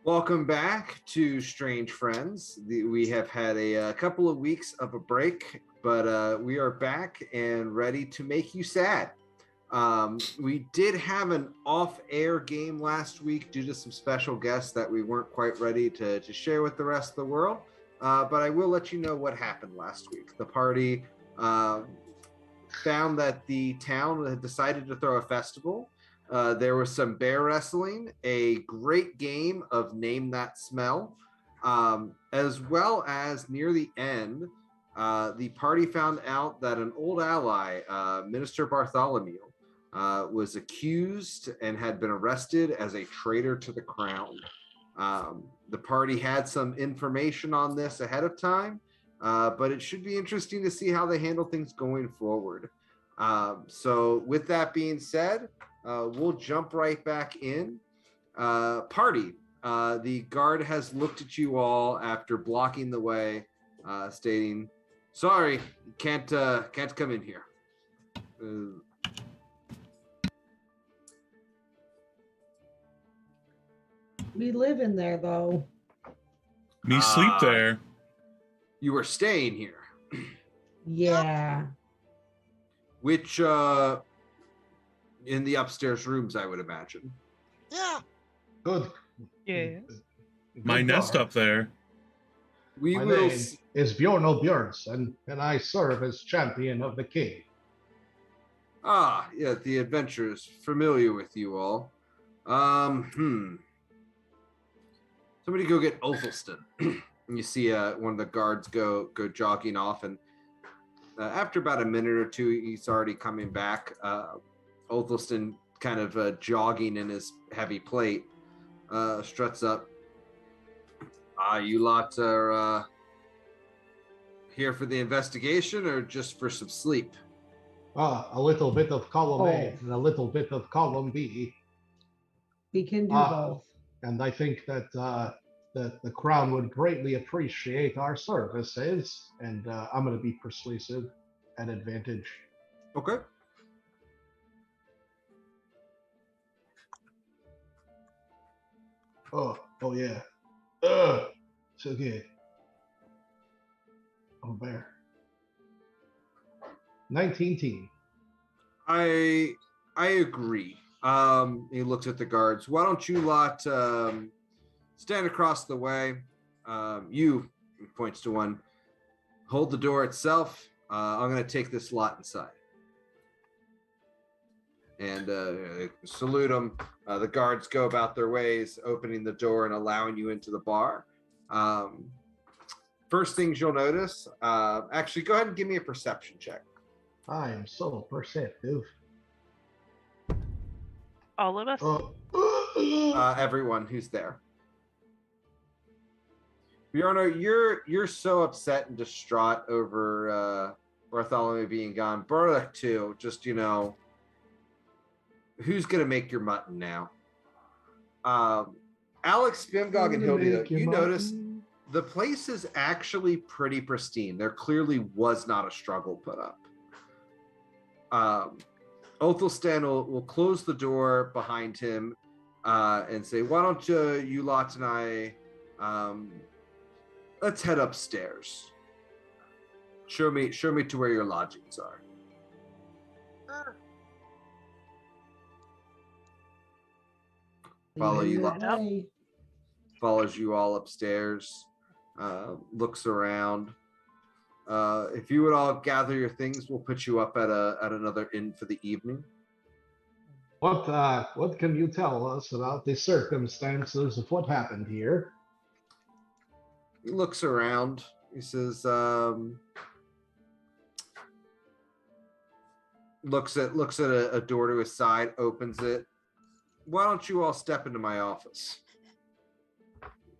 Welcome back to Strange Friends. We have had a couple of weeks of a break, but we are back and ready to make you sad. We did have an off-air game last week due to some special guests that we weren't quite ready to share with the rest of the world, but I will let you know what happened last week. The party found that the town had decided to throw a festival. There was some bear wrestling, a great game of Name That Smell, as well as near the end, the party found out that an old ally, Minister Bartholomew, was accused and had been arrested as a traitor to the crown. The party had some information on this ahead of time, but it should be interesting to see how they handle things going forward. So with that being said, we'll jump right back in. Party. The guard has looked at you all after blocking the way, stating, "Sorry, can't come in here." We live in there, though. Me sleep there. You were staying here. Yeah. Which, in the upstairs rooms, I would imagine. Yeah. Good. Yeah. My nest up there. We My will. name is Bjorn Bjornsson, and I serve as champion of the king. Yeah, the adventurers. Familiar with you all. Somebody go get Othelston. And you see one of the guards go jogging off, and after about a minute or two, he's already coming back. Othelston, kind of jogging in his heavy plate, struts up. You lot are here for the investigation or just for some sleep? A little bit of column A Oh. and a little bit of column B. We can do both. And I think that that the crown would greatly appreciate our services, and I'm going to be persuasive at advantage. Okay. Oh yeah. So good. Oh, bear. 19 team. I agree. He looks at the guards. Why don't you lot stand across the way? You, he points to one, hold the door itself. I'm going to take this lot inside. And salute them. The guards go about their ways, opening the door and allowing you into the bar. First things you'll notice, actually, go ahead and give me a perception check. I am so perceptive. All of us? Everyone who's there. Bjorno, you're so upset and distraught over Bartholomew being gone. Burlick too. Just, who's gonna make your mutton now? Alex, Spimgog, and Hilda, you notice the place is actually pretty pristine. There clearly was not a struggle put up. Othelstan will close the door behind him and say, "Why don't you lot and I let's head upstairs. Show me to where your lodgings are." Sure. Follows you all upstairs, looks around. If you would all gather your things, we'll put you up at another inn for the evening. What can you tell us about the circumstances of what happened here? He looks around. He says, looks at a door to his side, opens it. "Why don't you all step into my office?"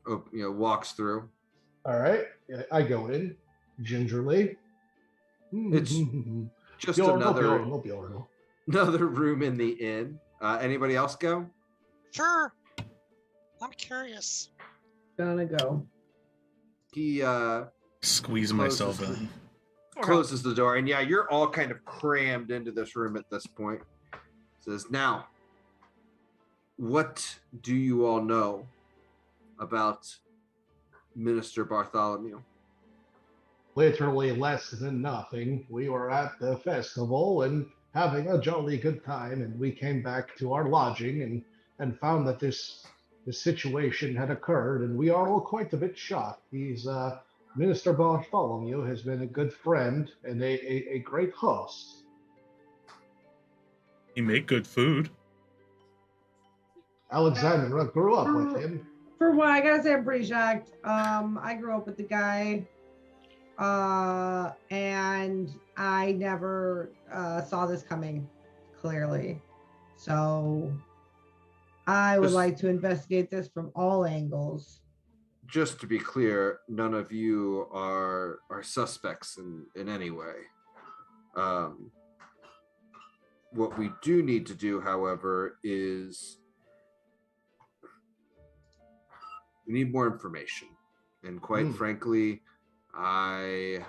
Walks through. All right, I go in gingerly. It's just another room in the inn. Anybody else go? Sure. I'm curious. Gonna go. He Squeeze myself in. closes the door, and yeah, you're all kind of crammed into this room at this point. Says, "Now, what do you all know about Minister Bartholomew? Literally less than nothing. We were at the festival and having a jolly good time, and we came back to our lodging and found that this situation had occurred, and we are all quite a bit shocked. He's Minister Bartholomew has been a good friend and a great host. He make good food. Alexandra grew up with him. For one, I gotta say I'm pretty shocked. I grew up with the guy, and I never saw this coming clearly. So I would like to investigate this from all angles. Just to be clear, none of you are suspects in any way. What we do need to do, however, is we need more information. And quite frankly, I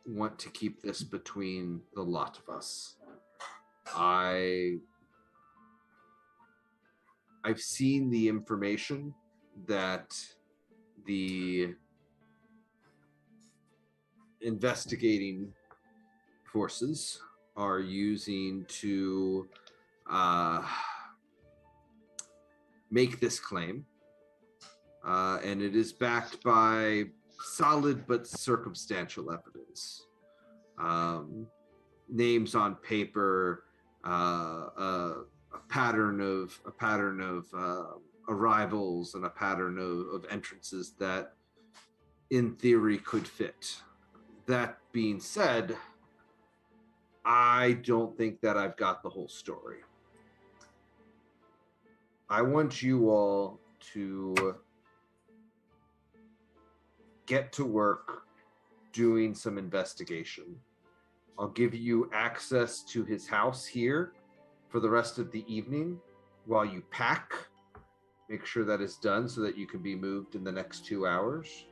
want to keep this between the lot of us. I've seen the information that the investigating forces are using to make this claim. And it is backed by solid but circumstantial evidence. Names on paper, a pattern of arrivals and a pattern of entrances that in theory could fit. That being said, I don't think that I've got the whole story. I want you all to get to work doing some investigation. I'll give you access to his house here for the rest of the evening while you pack. Make sure that is done so that you can be moved in the next 2 hours.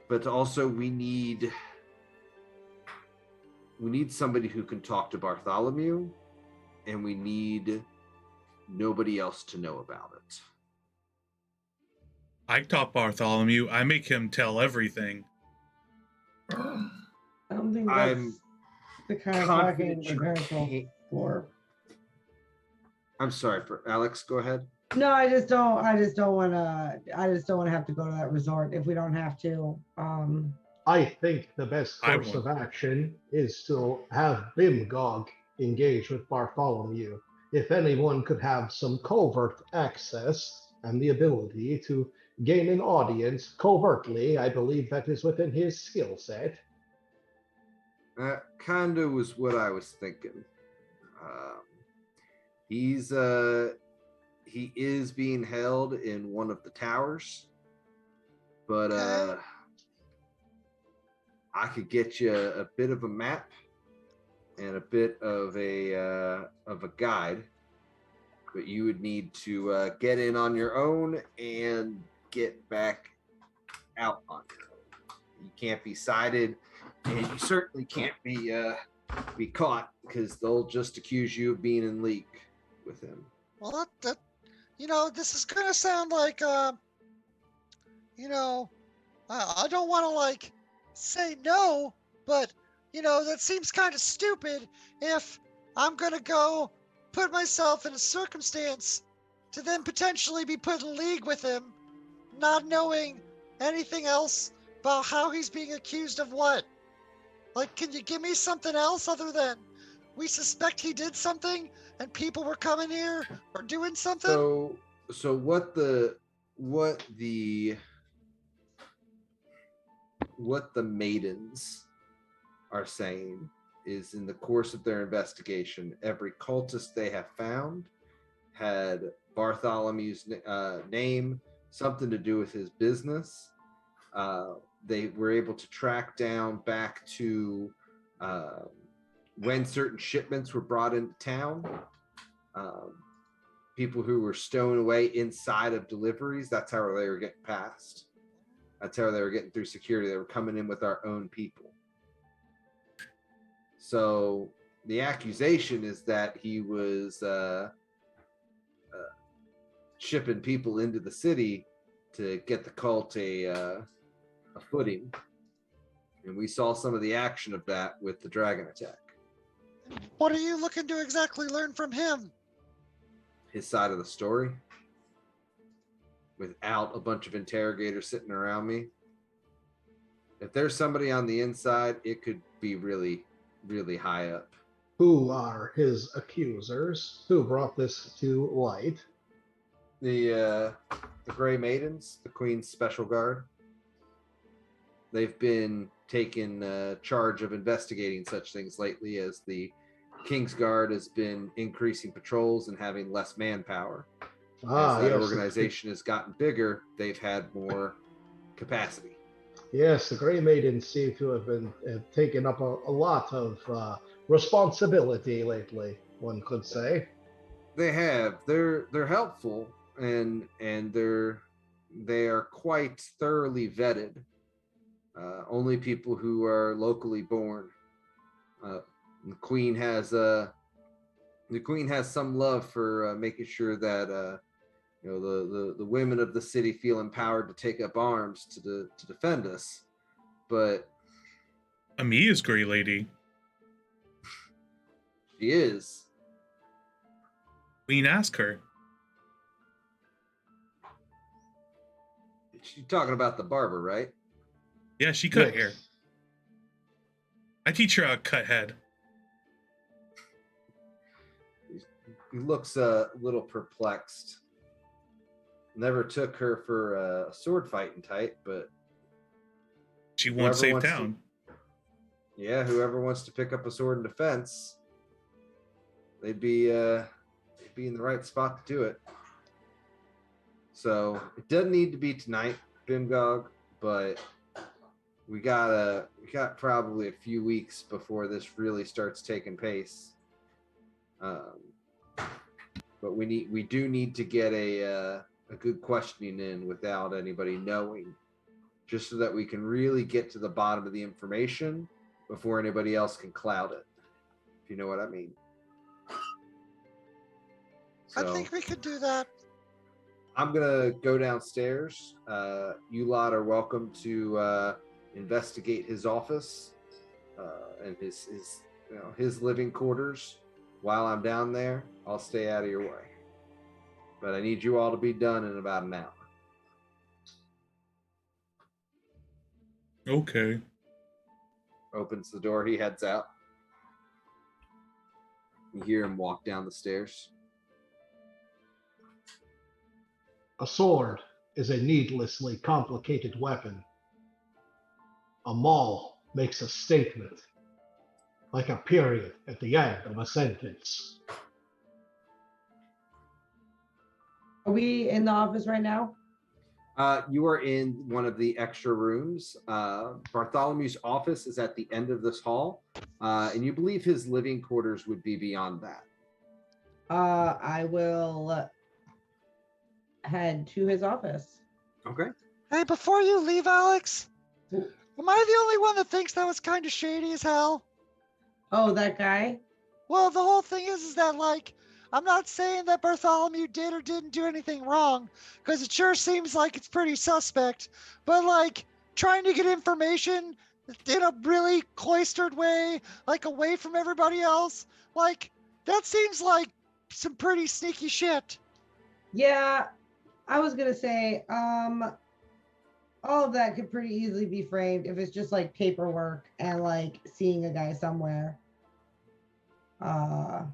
But also we need somebody who can talk to Bartholomew, and we need nobody else to know about it. I talk Bartholomew. I make him tell everything. I don't think that's the kind of talking we're going for. I'm sorry, for Alex, go ahead. No, I just don't want to have to go to that resort if we don't have to. I think the best course of action is to have Bimgog engage with Bartholomew. If anyone could have some covert access and the ability to gain an audience covertly, I believe that is within his skill set. That kind of was what I was thinking. He is being held in one of the towers, but I could get you a bit of a map and a bit of a guide, but you would need to get in on your own and get back out on your own. You can't be cited, and you certainly can't be caught, because they'll just accuse you of being in league with him. Well, that this is gonna sound like I don't want to like say no, but that seems kind of stupid if I'm gonna go put myself in a circumstance to then potentially be put in league with him, not knowing anything else about how he's being accused of what. Like, can you give me something else other than we suspect he did something and people were coming here or doing something? So what the maidens are saying is, in the course of their investigation, every cultist they have found had Bartholomew's name, something to do with his business. They were able to track down back to when certain shipments were brought into town. People who were stowing away inside of deliveries, that's how they were getting past. That's how they were getting through security. They were coming in with our own people. So the accusation is that he was shipping people into the city to get the cult a footing. And we saw some of the action of that with the dragon attack. What are you looking to exactly learn from him? His side of the story, without a bunch of interrogators sitting around me. If there's somebody on the inside, it could be really, really high up. Who are his accusers? Who brought this to light? The Grey Maidens, the Queen's Special Guard. They've been taking charge of investigating such things lately, as the King's Guard has been increasing patrols and having less manpower. As that organization has gotten bigger, they've had more capacity. Yes, the Grey Maidens seem to have been taking up a lot of responsibility lately, one could say. They have. They're helpful, and they are quite thoroughly vetted. Only people who are locally born. The Queen has some love for making sure that the women of the city feel empowered to take up arms to defend us. But Amia's Grey Lady. She is. Queen, ask her. She's talking about the barber, right? Yeah, she cut hair. I teach her how to cut head. He looks a little perplexed. Never took her for a sword fighting type, but she won't save town. Whoever wants to pick up a sword in defense, they'd be in the right spot to do it. So it doesn't need to be tonight, Bimgog, but we got probably a few weeks before this really starts taking pace. But we do need to get a good questioning in without anybody knowing, just so that we can really get to the bottom of the information before anybody else can cloud it, if you know what I mean. So, I think we could do that. I'm gonna go downstairs. You lot are welcome to investigate his office and his living quarters. While I'm down there, I'll stay out of your way. But I need you all to be done in about an hour. Okay. Opens the door, he heads out. You hear him walk down the stairs. A sword is a needlessly complicated weapon. A maul makes a statement, like a period at the end of a sentence. Are we in the office right now? You are in one of the extra rooms. Bartholomew's office is at the end of this hall, and you believe his living quarters would be beyond that. I will head to his office. Okay. Hey, before you leave, Alex, am I the only one that thinks that was kind of shady as hell? Oh, that guy? Well, the whole thing is that, like, I'm not saying that Bartholomew did or didn't do anything wrong, because it sure seems like it's pretty suspect, but, like, trying to get information in a really cloistered way, like, away from everybody else, like, that seems like some pretty sneaky shit. Yeah, I was gonna say, all of that could pretty easily be framed if it's just like paperwork and like seeing a guy somewhere. I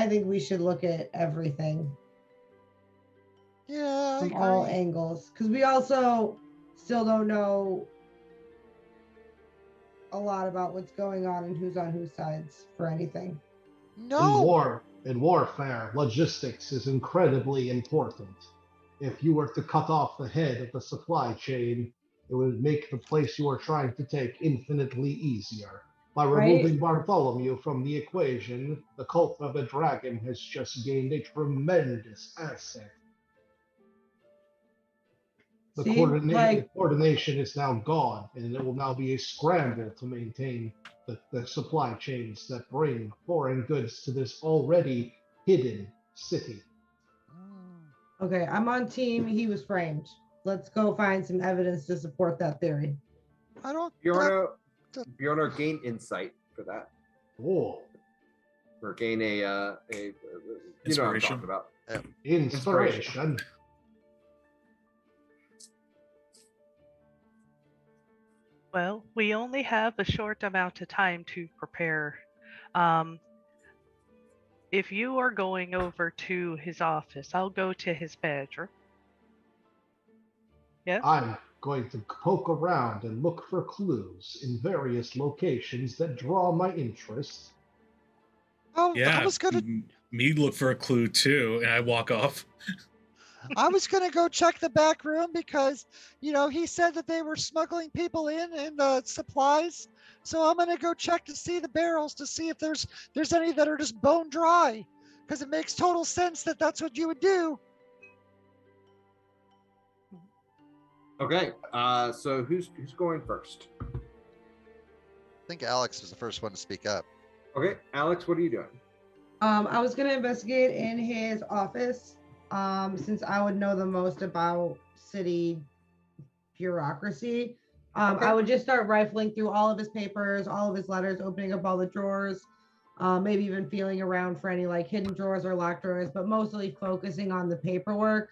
think we should look at everything. Yeah, from all angles, because we also still don't know a lot about what's going on and who's on whose sides for anything. No. In warfare, logistics is incredibly important. If you were to cut off the head of the supply chain, it would make the place you are trying to take infinitely easier. By removing Bartholomew from the equation, the cult of the dragon has just gained a tremendous asset. The coordination is now gone, and it will now be a scramble to maintain the supply chains that bring foreign goods to this already hidden city. Okay, I'm on team. He was framed. Let's go find some evidence to support that theory. I don't. Bjorno, gain insight for that, Oh, or gain a you know what I'm Inspiration. talking about. inspiration. Well, we only have a short amount of time to prepare. Um, if you are going over to his office, I'll go to his bedroom. Yes? I'm going to poke around and look for clues in various locations that draw my interest. Oh, Yeah, I was gonna. me look for a clue too, and I walk off. I was gonna go check the back room because, he said that they were smuggling people in and supplies. So I'm gonna go check to see the barrels to see if there's any that are just bone dry, because it makes total sense that that's what you would do. Okay, so who's going first? I think Alex was the first one to speak up. Okay, Alex, what are you doing? I was gonna investigate in his office, since I would know the most about city bureaucracy. Okay. I would just start rifling through all of his papers, all of his letters, opening up all the drawers, maybe even feeling around for any like hidden drawers or locked drawers, but mostly focusing on the paperwork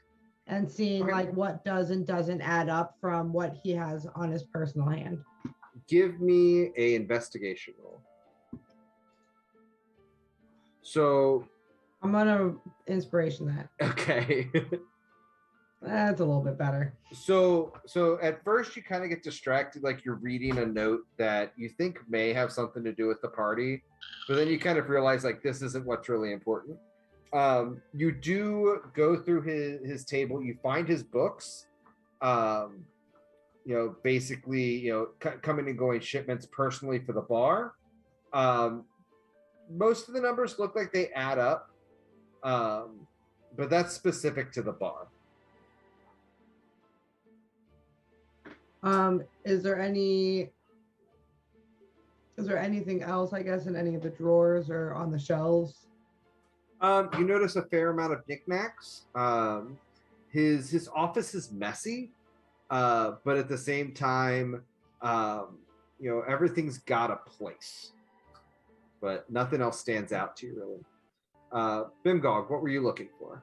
and seeing Okay. like what does and doesn't add up from what he has on his personal hand. Give me a investigation roll. So, I'm gonna inspiration that. okay. That's a little bit better. So at first you kind of get distracted, like you're reading a note that you think may have something to do with the party, but then you kind of realize like this isn't what's really important. You do go through his table, you find his books, basically, coming and going shipments personally for the bar. Most of the numbers look like they add up, but that's specific to the bar. Is there anything else, I guess, in any of the drawers or on the shelves? You notice a fair amount of knickknacks. His office is messy, but at the same time, everything's got a place, but nothing else stands out to you really. Bimgog, what were you looking for?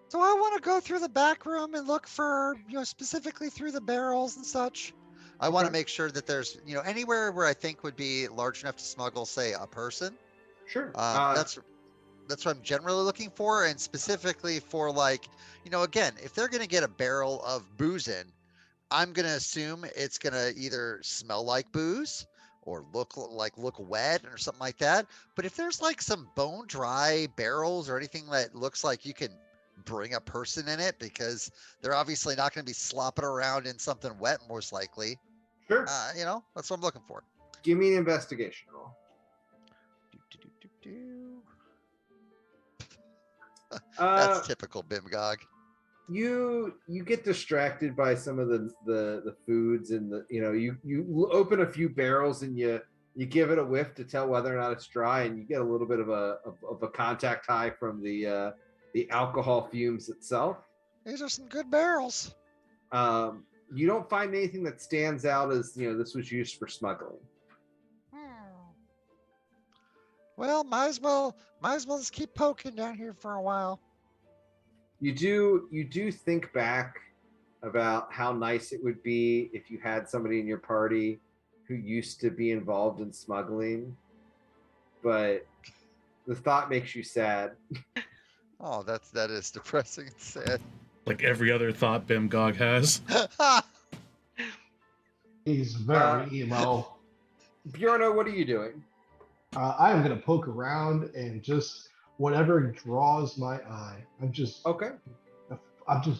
So I want to go through the back room and look for, specifically through the barrels and such. I want to make sure that there's, anywhere where I think would be large enough to smuggle, say, a person. Sure. That's what I'm generally looking for, and specifically for like, again, if they're gonna get a barrel of booze in, I'm gonna assume it's gonna either smell like booze or look wet or something like that. But if there's like some bone dry barrels or anything that looks like you can bring a person in it, because they're obviously not going to be slopping around in something wet, most likely. Sure. That's what I'm looking for. Give me an investigation roll. That's typical Bimgog. You get distracted by some of the foods and you open a few barrels and you give it a whiff to tell whether or not it's dry, and you get a little bit of a contact high from the alcohol fumes itself. These are some good barrels. You don't find anything that stands out as this was used for smuggling. Well, might as well just keep poking down here for a while. You do think back about how nice it would be if you had somebody in your party who used to be involved in smuggling, but the thought makes you sad. Oh, that is depressing and sad. Like every other thought Bimgog has. He's very emo. Bjorno, what are you doing? I am going to poke around and just whatever draws my eye. I'm just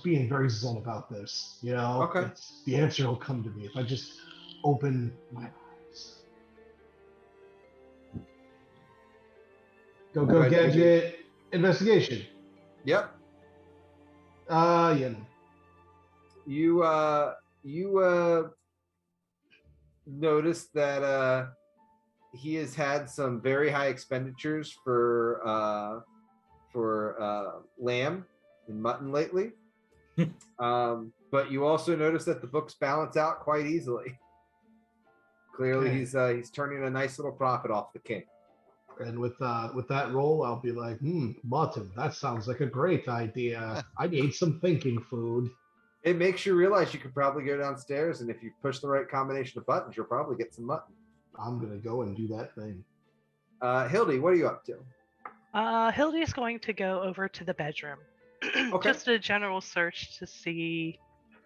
being very zen about this. Okay. The answer will come to me if I just open my eyes. Go gadget investigation. Yep. Yeah. You notice that he has had some very high expenditures for lamb in mutton lately. But you also notice that the books balance out quite easily. Clearly, Okay. he's turning a nice little profit off the king. And with that roll, I'll be like, mutton. That sounds like a great idea. I need some thinking food. It makes you realize you could probably go downstairs, and if you push the right combination of buttons, you'll probably get some mutton. I'm gonna go and do that thing. Hildy, what are you up to? Hildy is going to go over to the bedroom. Okay. Just a general search to see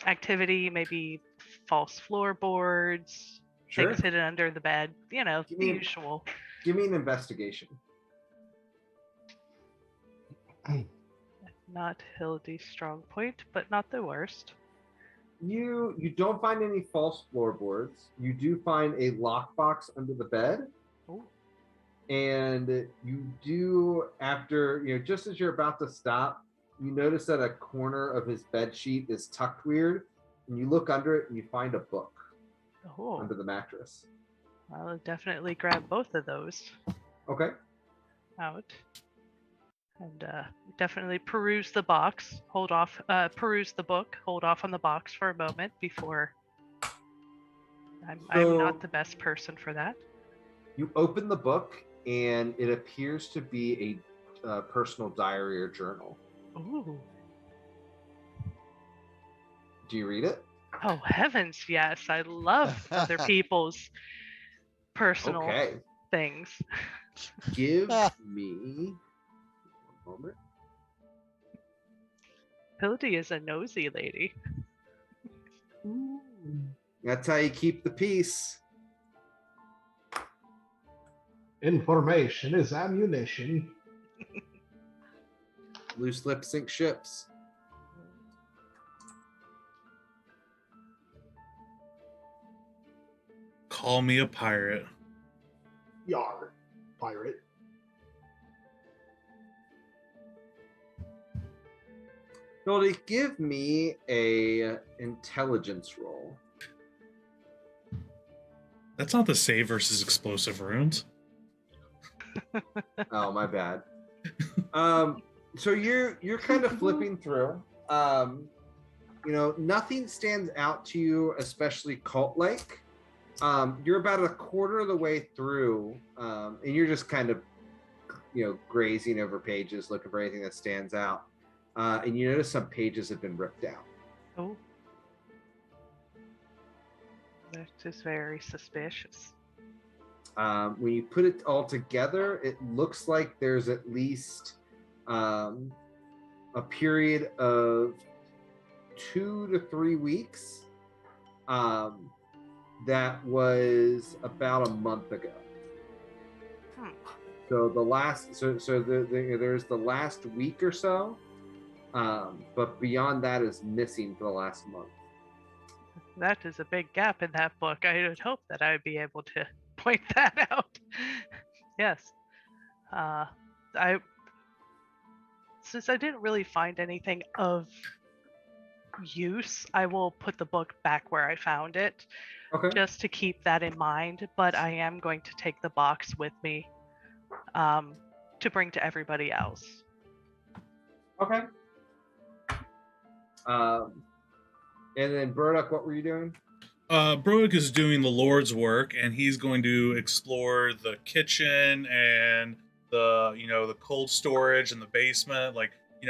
activity, maybe false floorboards, Sure. things hidden under the bed. You know, Give the me- usual. Give me an investigation. Not Hildy's strong point, but not the worst. You don't find any false floorboards. You do find a lockbox under the bed. Ooh. And you do, after, just as you're about to stop, you notice that a corner of his bed sheet is tucked weird, and you look under it and you find a book Oh, under the mattress. I'll definitely grab both of those Okay. out. And definitely peruse the box. Peruse the book. Hold off on the box for a moment before. I'm not the best person for that. You open the book, and it appears to be a personal diary or journal. Ooh. Do you read it? Oh, heavens, yes. I love other people's personal things. Give me one moment. Hildy is a nosy lady. Ooh. That's how you keep the peace. Information is ammunition. Loose lips sink ships. Call me a pirate. Yar, pirate. Goldie, give me a intelligence roll. That's not the save versus explosive runes. Oh, my bad. So you're kind of flipping through. Nothing stands out to you, especially cult-like. You're about a quarter of the way through, and you're just kind of, grazing over pages, looking for anything that stands out. And you notice some pages have been ripped out. Oh. That is very suspicious. When you put it all together, it looks like there's at least a period of 2 to 3 weeks that was about a month ago. So there's the last week or so, but beyond that is missing for the last month. That is a big gap in that book. I would hope that I would be able to point that out. Yes. Since I didn't really find anything of use, I will put the book back where I found it. Okay. Just to keep that in mind, but I am going to take the box with me to bring to everybody else. Okay. And then Burdock, what were you doing? Broek is doing the Lord's work, and he's going to explore the kitchen and the cold storage and the basement.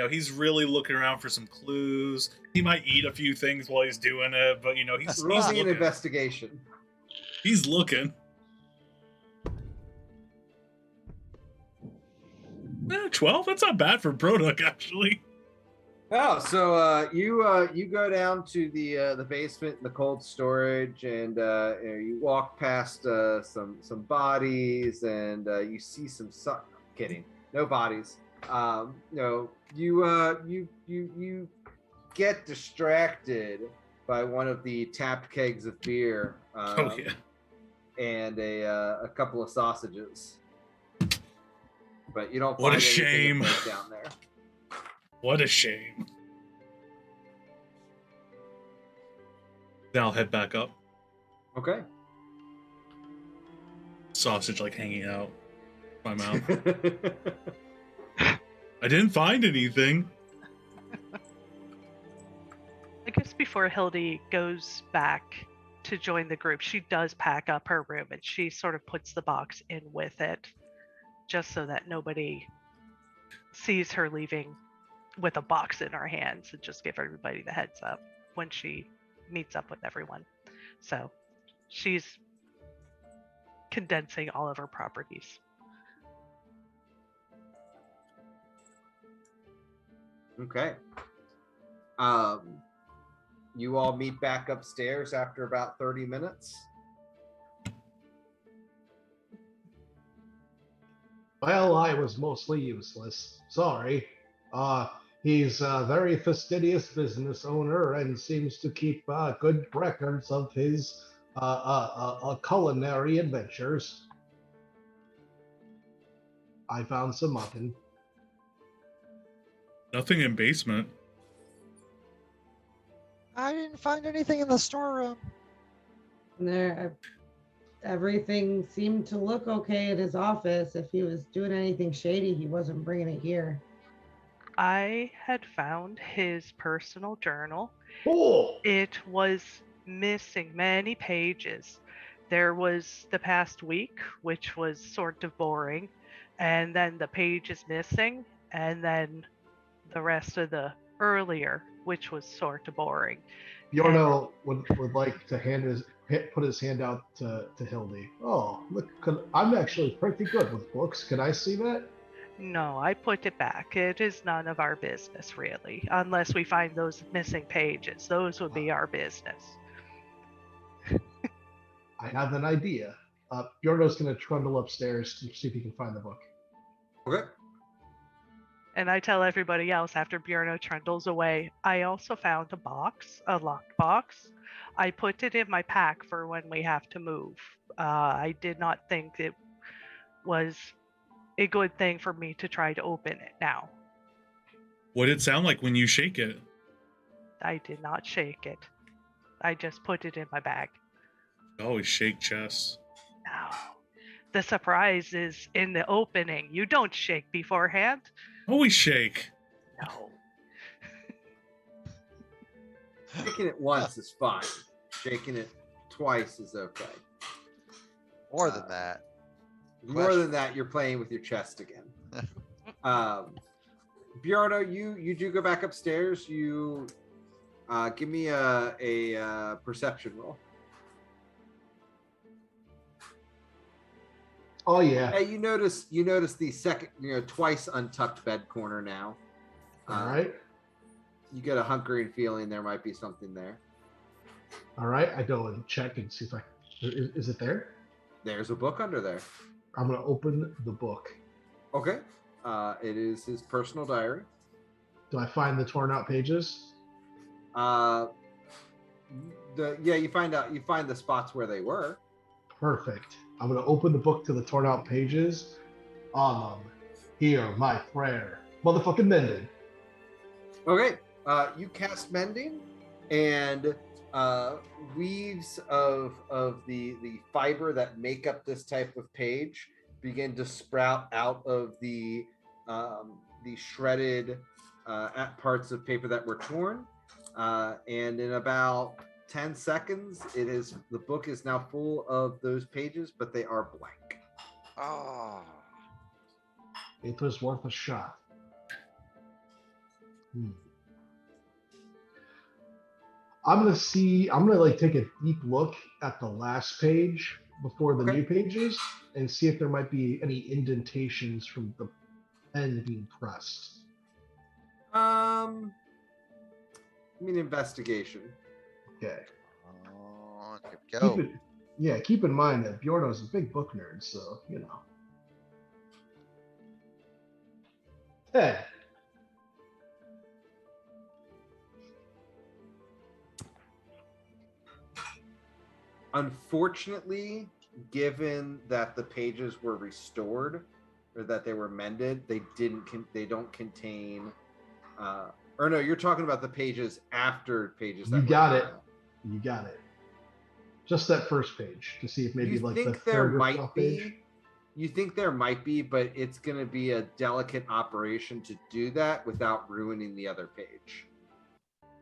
He's really looking around for some clues. He might eat a few things while he's doing it, but he's Rolling an looking. investigation. He's looking. 12? That's not bad for Broek, actually. Oh, so you go down to the basement and the cold storage, and you walk past some bodies, and you see some. Kidding, no bodies. You get distracted by one of the tapped kegs of beer. And a couple of sausages. But you don't. What find a shame down there. What a shame. Then I'll head back up. Okay. Sausage hanging out my mouth. I didn't find anything. I guess before Hildy goes back to join the group, she does pack up her room and she sort of puts the box in with it, just so that nobody sees her leaving with a box in her hands, and just give everybody the heads up when she meets up with everyone. So she's condensing all of her properties. Okay. You all meet back upstairs after about 30 minutes. Well, I was mostly useless. Sorry. He's a very fastidious business owner and seems to keep good records of his culinary adventures. I found some mutton. Nothing in basement. I didn't find anything in the storeroom. There, everything seemed to look okay at his office. If he was doing anything shady, he wasn't bringing it here. I had found his personal journal. Oh! It was missing many pages. There was the past week, which was sort of boring, and then the page is missing, and then the rest of the earlier, which was sort of boring. Bjorno would like to put his hand out to Hildy. Oh, look, I'm actually pretty good with books. Can I see that? No, I put it back. It is none of our business, really, unless we find those missing pages. Those would be our business. I have an idea. Bjorno's going to trundle upstairs to see if he can find the book. Okay. And I tell everybody else after Bjorno trundles away, I also found a box, a locked box. I put it in my pack for when we have to move. I did not think it was a good thing for me to try to open it now. What did it sound like when you shake it? I did not shake it. I just put it in my bag. You always shake chests. No. The surprise is in the opening. You don't shake beforehand. Always shake. No. Shaking it once is fine. Shaking it twice is okay. More than that. More than that, you're playing with your chest again. Bjorno, you do go back upstairs. You give me a perception roll. Oh yeah. Hey, you notice the second, twice untucked bed corner now. All right. You get a hunkering feeling there might be something there. All right. I go and check and see if is it there? There's a book under there. I'm gonna open the book. Okay. It is his personal diary. Do I find the torn out pages? You find the spots where they were. Perfect. I'm gonna open the book to the torn out pages. On them. Hear my prayer. Motherfucking mending. Okay. You cast mending, and weaves of the fiber that make up this type of page begin to sprout out of the shredded parts of paper that were torn, and in about 10 seconds the book is now full of those pages, but they are blank. Oh. It was worth a shot. I'm gonna take a deep look at the last page before the new pages and see if there might be any indentations from the pen being pressed. I mean, investigation. Okay. Oh, here we go. Keep in mind that Bjorno's a big book nerd, so 10. Unfortunately, given that the pages were restored or that they were mended, they don't contain. Or no, you're talking about the pages after pages. You got it. You got it. Just that first page to see if maybe You like think the there third might be page. You think there might be, but it's going to be a delicate operation to do that without ruining the other page.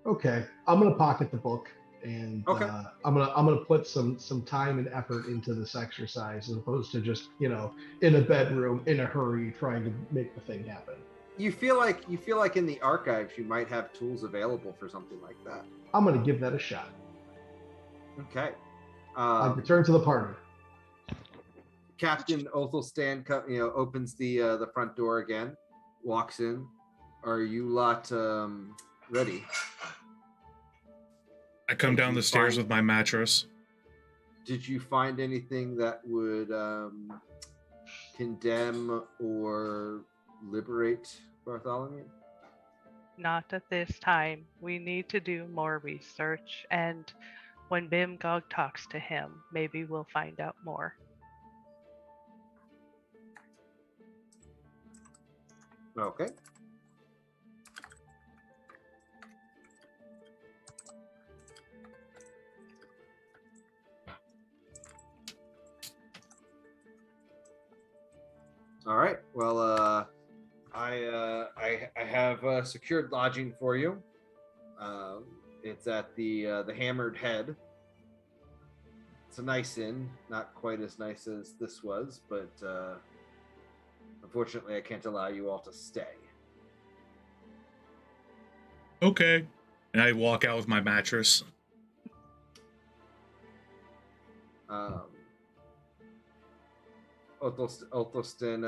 Okay, I'm gonna pocket the book, and Okay. I'm gonna put some time and effort into this exercise, as opposed to just in a bedroom in a hurry trying to make the thing happen. You feel like in the archives you might have tools available for something like that. I'm gonna give that a shot. Okay. I return to the party. Captain Othelstan, opens the front door again, walks in. Are you lot ready? I come down the stairs with my mattress. Did you find anything that would condemn or liberate Bartholomew? Not at this time. We need to do more research, and when Bimgog talks to him, maybe we'll find out more. Okay. All right. Well, I have secured lodging for you. It's at the Hammered Head. It's a nice inn, not quite as nice as this was, but unfortunately, I can't allow you all to stay. Okay. And I walk out with my mattress. Othelstan,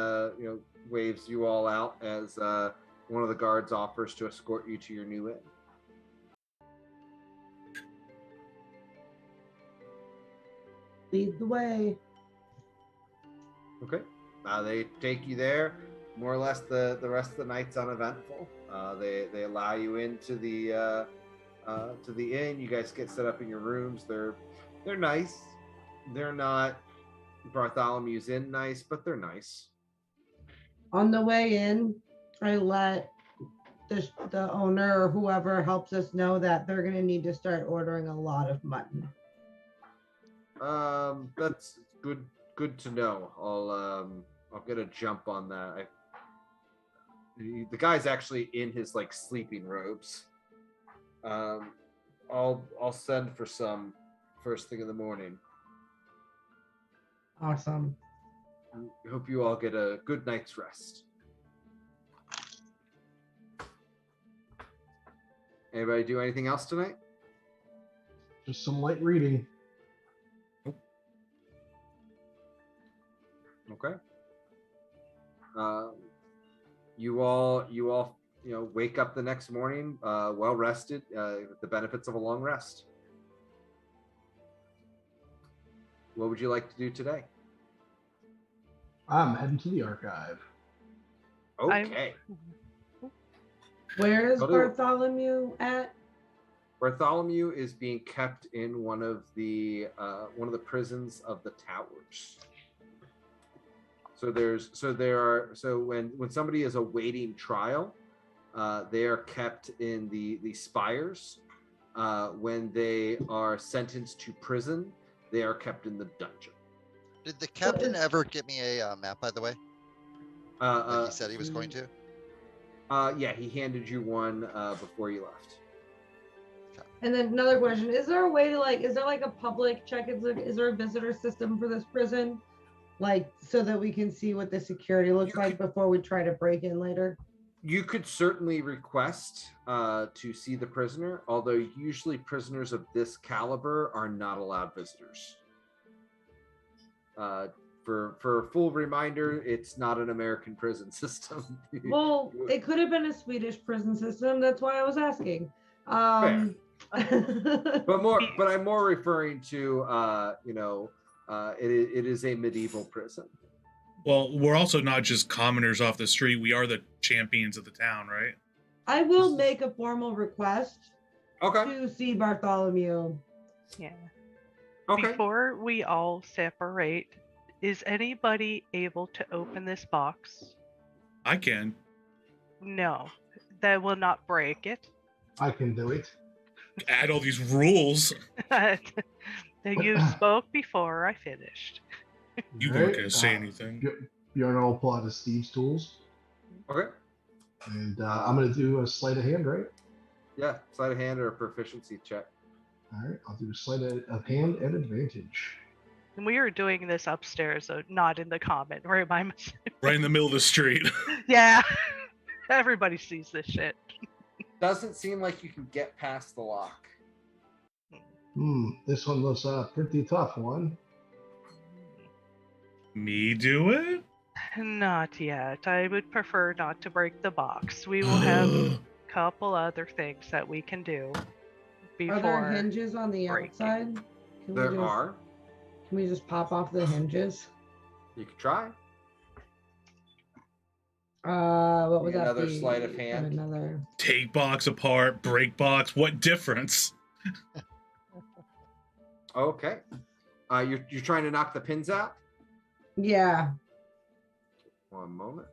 waves you all out as one of the guards offers to escort you to your new inn. Lead the way. Okay. They take you there. More or less, the rest of the night's uneventful. They allow you into the inn. You guys get set up in your rooms. They're nice. They're not Bartholomew's Inn nice, but they're nice. On the way in, I let the owner or whoever helps us know that they're going to need to start ordering a lot of mutton. That's good to know. I'll get a jump on that. The guy's actually in his sleeping robes. I'll send for some first thing in the morning. Awesome. I hope you all get a good night's rest. Anybody do anything else tonight? Just some light reading. Okay. You all wake up the next morning well rested, with the benefits of a long rest. What would you like to do today? I'm heading to the archive. Okay. Where is Bartholomew at? Bartholomew is being kept in one of the prisons of the towers. So when somebody is awaiting trial, they are kept in the spires. When they are sentenced to prison, they are kept in the dungeon. Did the captain ever get me a map, by the way? That he said he was going to? Yeah, he handed you one before you left. Okay. And then another question: is there a way to is there a public check? Is there a visitor system for this prison, so that we can see what the security looks like before we try to break in later? You could certainly request to see the prisoner, although usually prisoners of this caliber are not allowed visitors. For a full reminder, it's not an American prison system. Well, it could have been a Swedish prison system. That's why I was asking. But I'm more referring to it is a medieval prison. Well, we're also not just commoners off the street. We are the champions of the town, right? I will make a formal request Okay. to see Bartholomew. Yeah. Okay. Before we all separate, is anybody able to open this box? I can. No, that will not break it. I can do it. Add all these rules. You spoke before I finished. You All weren't right, gonna say anything. Bjorn will pull out his Steve's tools, Okay. and I'm going to do a sleight of hand, right? Yeah, sleight of hand or a proficiency check. All right, I'll do a sleight of hand and advantage. And we are doing this upstairs, so not in the common, right? Right in the middle of the street. Yeah. Everybody sees this shit. Doesn't seem like you can get past the lock. This one looks pretty tough one. Me do it? Not yet. I would prefer not to break the box. We will have a couple other things that we can do before. Are there hinges on the breaking. outside? Can There we just, are. Can we just pop off the hinges? You could try. What would that Another be? sleight of hand. Another. Take box apart, break box. What difference? Okay. You're trying to knock the pins out? Yeah. One moment.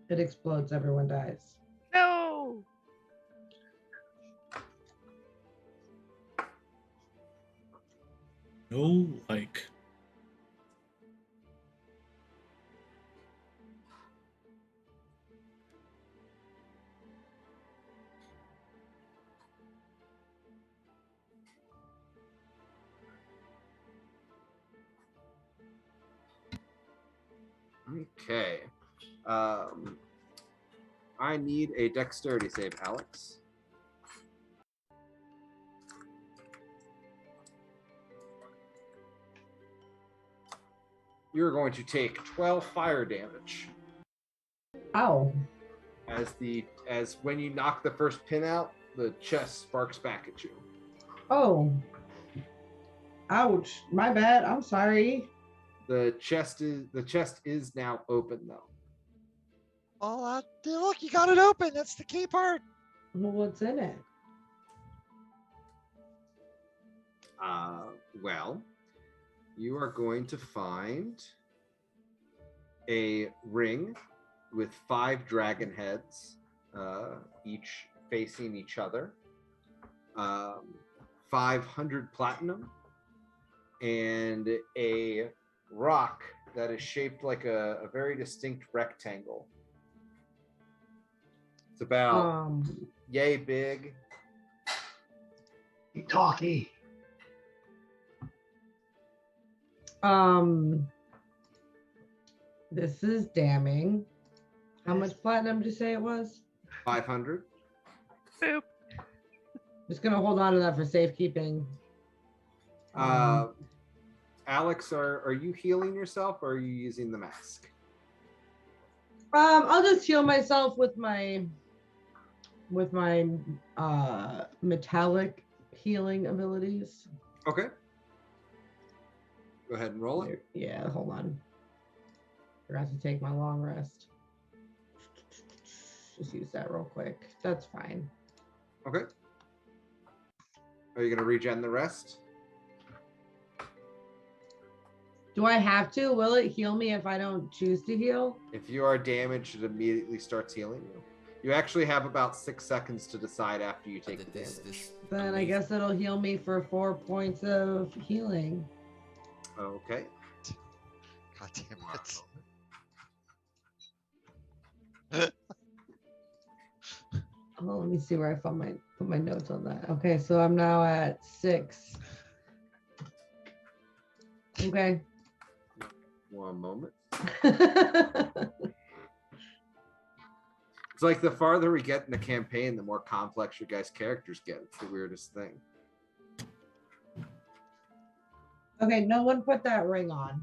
It explodes. Everyone dies. No. No, like. Okay. I need a dexterity save, Alex. You're going to take 12 fire damage Ow. as when you knock the first pin out, the chest sparks back at you. Oh. Ouch. My bad. I'm sorry. The chest is now open though. Well, look, you got it open. That's the key part. Well, what's in it? Well, you are going to find a ring with 5 dragon heads, each facing each other, 500 platinum, and a rock that is shaped like a very distinct rectangle. It's about yay big. Keep talking. This is damning. How much platinum did you say it was? 500. Boop. Just gonna hold on to that for safekeeping. Alex, are you healing yourself or are you using the mask? I'll just heal myself with my metallic healing abilities. Okay. Go ahead and roll it. Yeah, hold on. Forgot to take my long rest. Just use that real quick. That's fine. Okay. Are you going to regen the rest? Do I have to? Will it heal me if I don't choose to heal? If you are damaged, it immediately starts healing you. You actually have about 6 seconds to decide after you take the damage. Then I guess it'll heal me for 4 points of healing. Okay. God damn it. Oh, let me see where I put my notes on that. Okay, so I'm now at 6. Okay. One moment. It's like the farther we get in the campaign, the more complex your guys' characters get. It's the weirdest thing. Okay, no one put that ring on.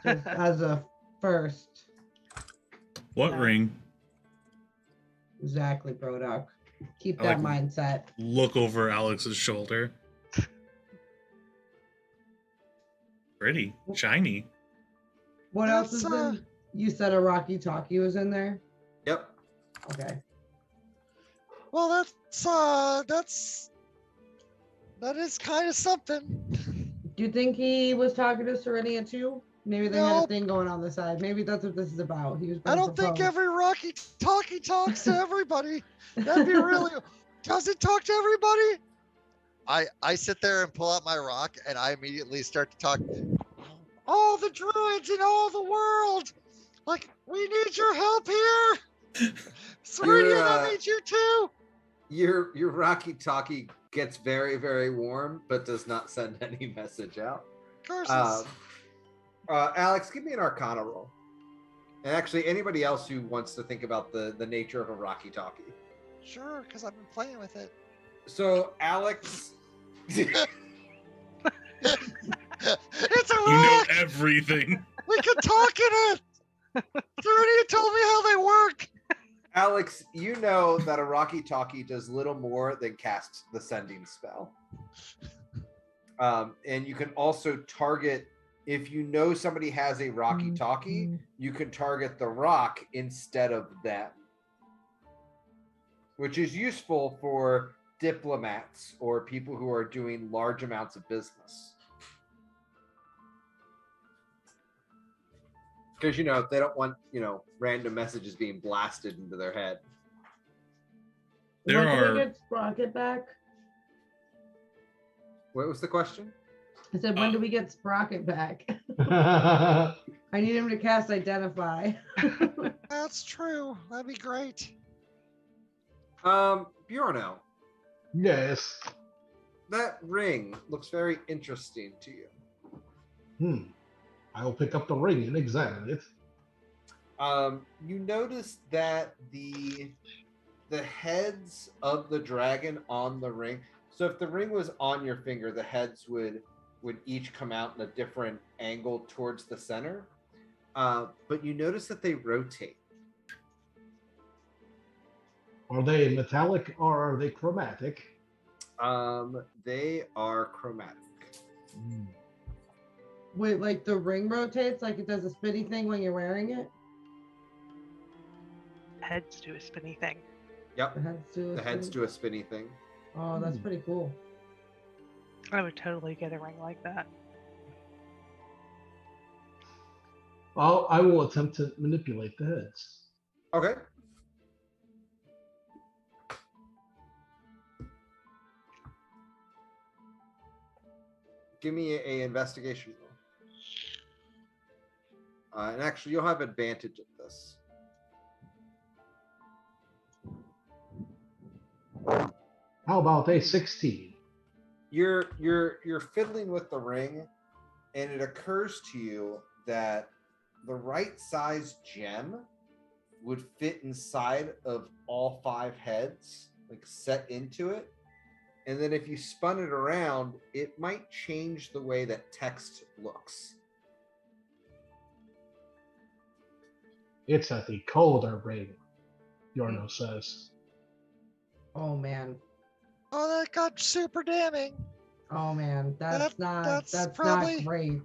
Just as a first. What ring? Exactly, Brodok. Keep I that like- mindset. Look over Alex's shoulder. Pretty shiny. What else That's, is in? You said a Rocky Talkie was in there. Yep. Okay. well, that is kind of something. Do you think he was talking to Serenia too? Maybe they had a Nope. thing going on the side. Maybe that's what this is about. He was. I gonna don't think propose. every Rocky Talkie talks to everybody. That'd be really. Does it talk to everybody? I sit there and pull out my rock, and I immediately start to talk. All the druids in all the world. Like, we need your help here. Serenia, I need you too. Your Rocky Talkie gets very, very warm, but does not send any message out. Curses. Alex, give me an Arcana roll. And actually, anybody else who wants to think about the nature of a Rocky Talkie. Sure, because I've been playing with it. So, Alex. It's a You know rock. everything. We can talk in it. Serenia told me how they work. Alex, you know that a Rocky Talkie does little more than cast the sending spell. And you can also target, if you know somebody has a Rocky Talkie, you can target the rock instead of them, which is useful for diplomats or people who are doing large amounts of business. Because, they don't want, random messages being blasted into their head. There When do we are- get Sprocket back? What was the question? I said, when do we get Sprocket back? Yes. I need him to cast Identify. That's true. That'd be great. Bjorno, that ring looks very interesting to you. I'll pick up the ring and examine it. You notice that the heads of the dragon on the ring. So if the ring was on your finger, the heads would each come out in a different angle towards the center. But you notice that they rotate. Are they metallic or are they chromatic? They are chromatic. Wait, like the ring rotates, like it does a spinny thing when you're wearing it? Heads do a spinny thing. Yep. The heads do a spinny- Do a spinny thing. Oh, that's pretty cool. I would totally get a ring like that. Well, I will attempt to manipulate the heads. Okay. Give me a investigation roll. And actually, you'll have advantage at this. How about a 16? You're fiddling with the ring, and it occurs to you that the right size gem would fit inside of all 5 heads, like set into it. And then if you spun it around, it might change the way that text looks. It's a decoder ring, Yorno says. Oh man. Oh, that got super damning. Oh man. That's That's not probably- great.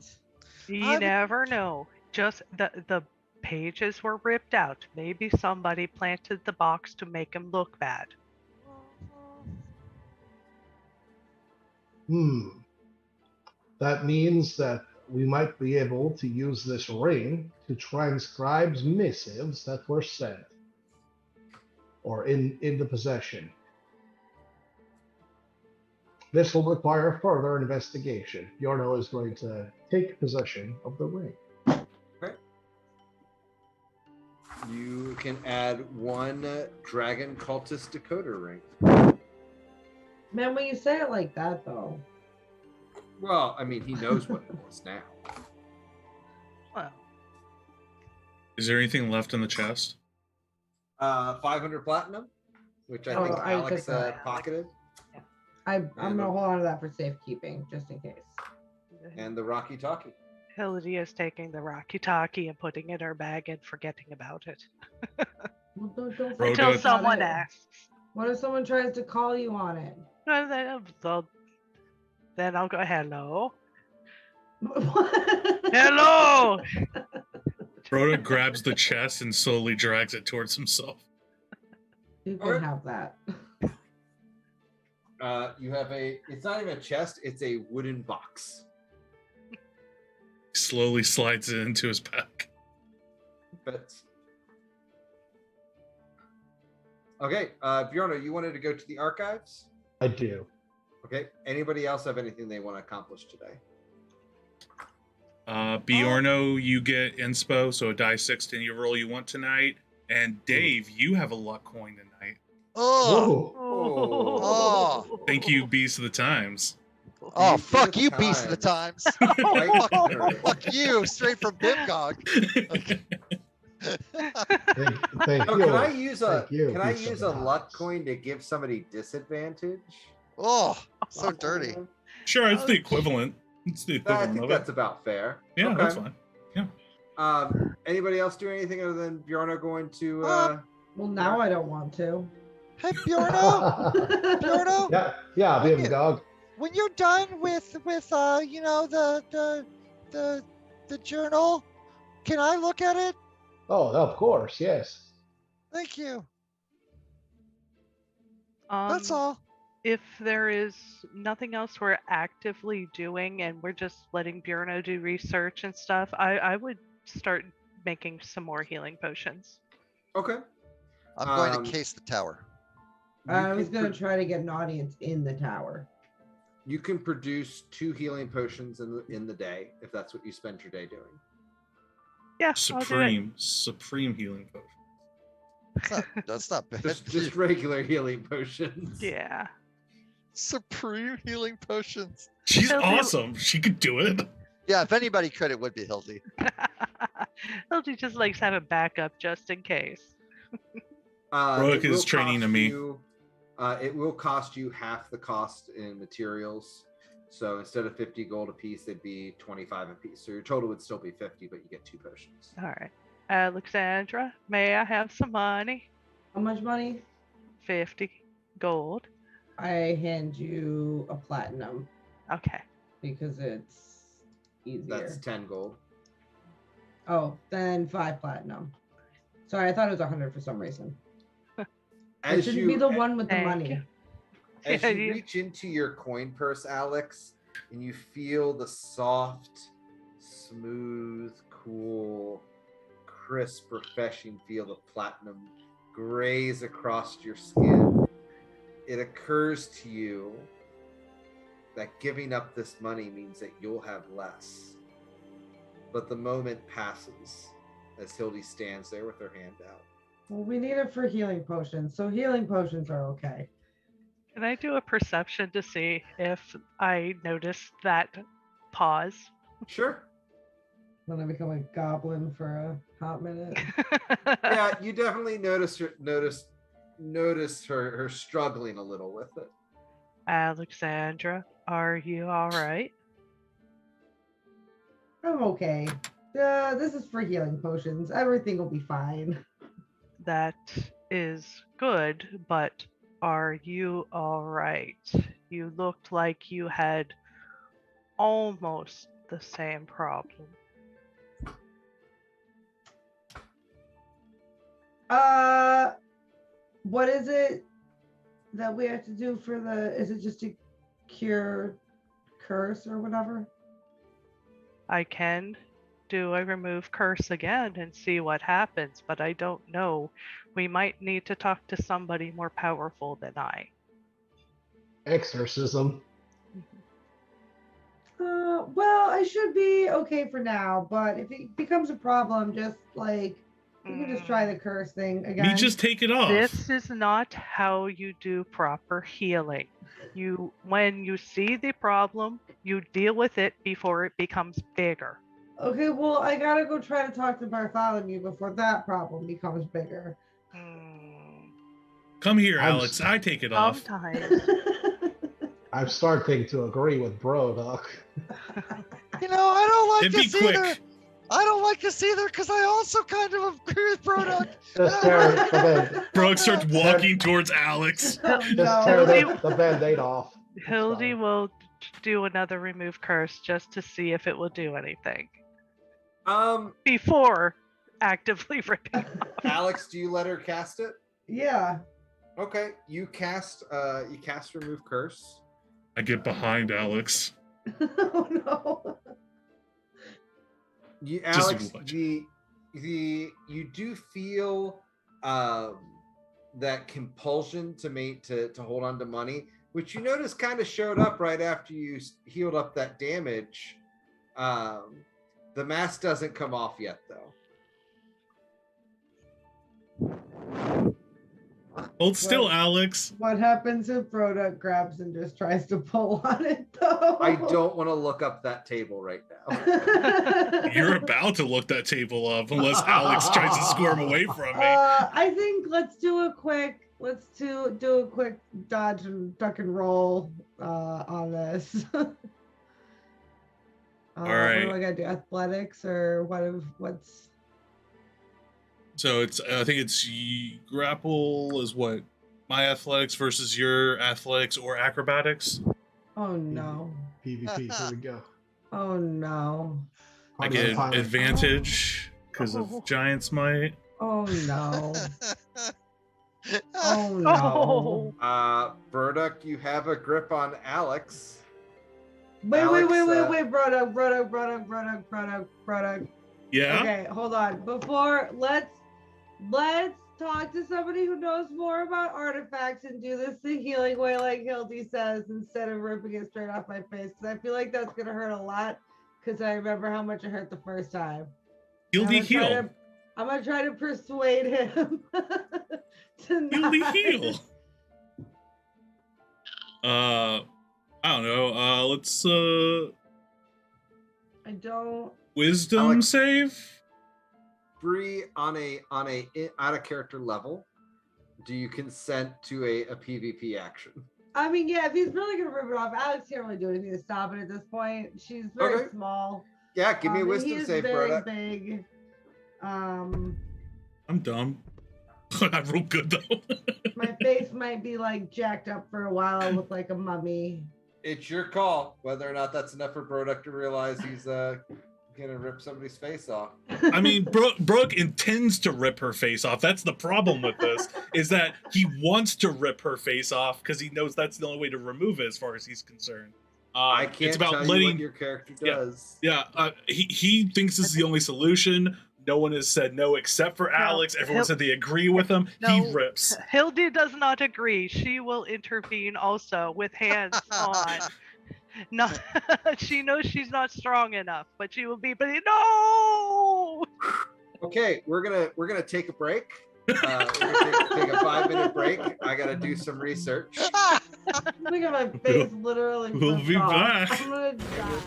You I would- never know. Just the pages were ripped out. Maybe somebody planted the box to make him look bad. That means that we might be able to use this ring to transcribe missives that were sent or in the possession. This will require further investigation. Yorno is going to take possession of the ring. Okay. You can add 1 dragon cultist decoder ring. Man, when you say it like that though. Well, I mean, he knows what it is now. Well, Is there anything left in the chest? 500 platinum, which I Oh, think I Alex took that. pocketed, I'm gonna hold on to that for safekeeping, just in case. and the Rocky Talkie. Hildia's taking the Rocky Talkie and putting it in her bag and forgetting about it. Well, don't Bro, forget don't- Until about someone it. asks. What if someone tries to call you on it? Then I'll go, hello. Hello! Rhoda grabs the chest and slowly drags it towards himself. You can Alright. have that. You have it's not even a chest, it's a wooden box. He slowly slides it into his pack. But okay, Bjorno, you wanted to go to the archives? I do. Okay. Anybody else have anything they want to accomplish today? Bjorno, you get inspo, so a die 6 to any roll you want tonight. And Dave, you have a luck coin tonight. Oh, Whoa. Oh. Thank you, Beast of the Times. oh, Beast of fuck the you, Beast of the Times. Right? Fuck you, straight from Bimgog. Thank Oh, you. can I use a Thank you, can I Beast of use the a luck Times. coin to give somebody disadvantage? Oh, so dirty. Sure, it's the equivalent. It's the I equivalent think of that's it. about fair. Yeah, Okay. that's fine. Anybody else do anything other than Bjorno going to? Well, now I don't want to. Hey, Bjorno, Bjorno, yeah, When Bim you- Dog. when you're done with you know, the journal, can I look at it? Oh, of course, yes. Thank you. Um, That's all. If there is nothing else we're actively doing and we're just letting Bjorno do research and stuff, I would start making some more healing potions. Okay. I'm going Um, to case the tower. I You was can gonna pro- try to get an audience in the tower. You can produce 2 healing potions in the day if that's what you spend your day doing. Yeah, I'll do it. Supreme healing potion. That's not bad. Just regular healing potions. Yeah. Supreme healing potions. She's He'll do- awesome. She could do it. Yeah, if anybody could, it would be Hildy. Hildy just likes to have a backup just in case. Brooke It is will training cost to me. It will cost you half the cost in materials. So instead of 50 gold a piece, it'd be 25 a piece. So your total would still be 50, but you get 2 potions. All right. Alexandra, may I have some money? How much money? 50 gold. I hand you a platinum Okay. because it's easier. That's 10 gold. Oh, then 5 platinum. Sorry, I thought it was 100 for some reason. It As shouldn't you be the one with the Thank money. you. As Yeah, you you- reach into your coin purse, Alex, and you feel the soft, smooth, cool, crisp, refreshing feel of platinum graze across your skin, it occurs to you that giving up this money means that you'll have less. But the moment passes as Hildy stands there with her hand out. Well, we need it for healing potions, so healing potions are okay. Can I do a perception to see if I notice that pause? Sure. When I become a goblin for a hot minute. Yeah, you definitely notice her struggling a little with it. Alexandra, are you all right? I'm okay. This is for healing potions. Everything will be fine. That is good, but are you all right? You looked like you had almost the same problem. What is it that we have to do for is it just to cure curse or whatever? I can do a remove curse again and see what happens, but I don't know. We might need to talk to somebody more powerful than I. Exorcism. Well, I should be okay for now, but if it becomes a problem, just like we can just try the curse thing again. Me just take it off. This is not how you do proper healing. When you see the problem, you deal with it before it becomes bigger. Okay, well, I gotta go try to talk to Bartholomew before that problem becomes bigger. Come here, I'm Alex. I take it off. Sometimes. I'm starting to agree with Bro, Doc. You know, I don't like It'd be this either. quick. I don't like this either because I also kind of agree with Brodok. Just tear the band. Brooke starts walking towards Alex. Oh, Just no. tear the band-aid off. Hildy Sorry. will do another remove curse just to see if it will do anything Before actively ripping. Alex, do you let her cast it? Yeah. Okay, you cast remove curse. I get behind Alex. Oh no. Alex, you do feel that compulsion to hold on to money, which you notice kind of showed up right after you healed up that damage. The mask doesn't come off yet, though. Hold still, Alex. What happens if Broduk grabs and just tries to pull on it, though? I don't want to look up that table right now. You're about to look that table up unless Alex tries to squirm away from me. I think let's do a quick dodge and duck and roll on this. All right. What do I gotta do? Athletics or what's? So I think it's grapple is what? My athletics versus your athletics or acrobatics. Oh no. PvP. Here we go. Oh no. I get an advantage because of Giant's Might. Oh no. Oh no. Broduk, you have a grip on Alex. Wait, Alex, Broduk. Yeah. Okay, hold on. Before let's talk to somebody who knows more about artifacts and do this the healing way, like Hildy says, instead of ripping it straight off my face. Because I feel like that's gonna hurt a lot. Because I remember how much it hurt the first time. Hildy heal. I'm gonna try to persuade him to not Hildy heal. I don't know. Let's I don't. Wisdom Alex, save. Bree, on a out of character level, do you consent to a PvP action? I mean, yeah, if he's really gonna rip it off, Alex can't really do anything to stop it at this point. She's very small. Yeah, give me a wisdom he is save, very Broduk. big. I'm dumb. I rolled good though. My face might be like jacked up for a while. I look like a mummy. It's your call whether or not that's enough for Broduk to realize he's gonna rip somebody's face off. I mean, Brooke intends to rip her face off. That's the problem with this, is that he wants to rip her face off because he knows that's the only way to remove it as far as he's concerned. I can't it's about tell letting you what your character does. Yeah, he thinks this is the only solution. No one has said no except for Alex. Everyone said they agree with him. No, he rips. Hildy does not agree. She will intervene also with hands on. No, she knows she's not strong enough, but she will be. But no. Okay, we're gonna take a break. We're gonna take a 5-minute break. I gotta do some research. Look at my face, literally. We'll be off. back. I'm gonna die.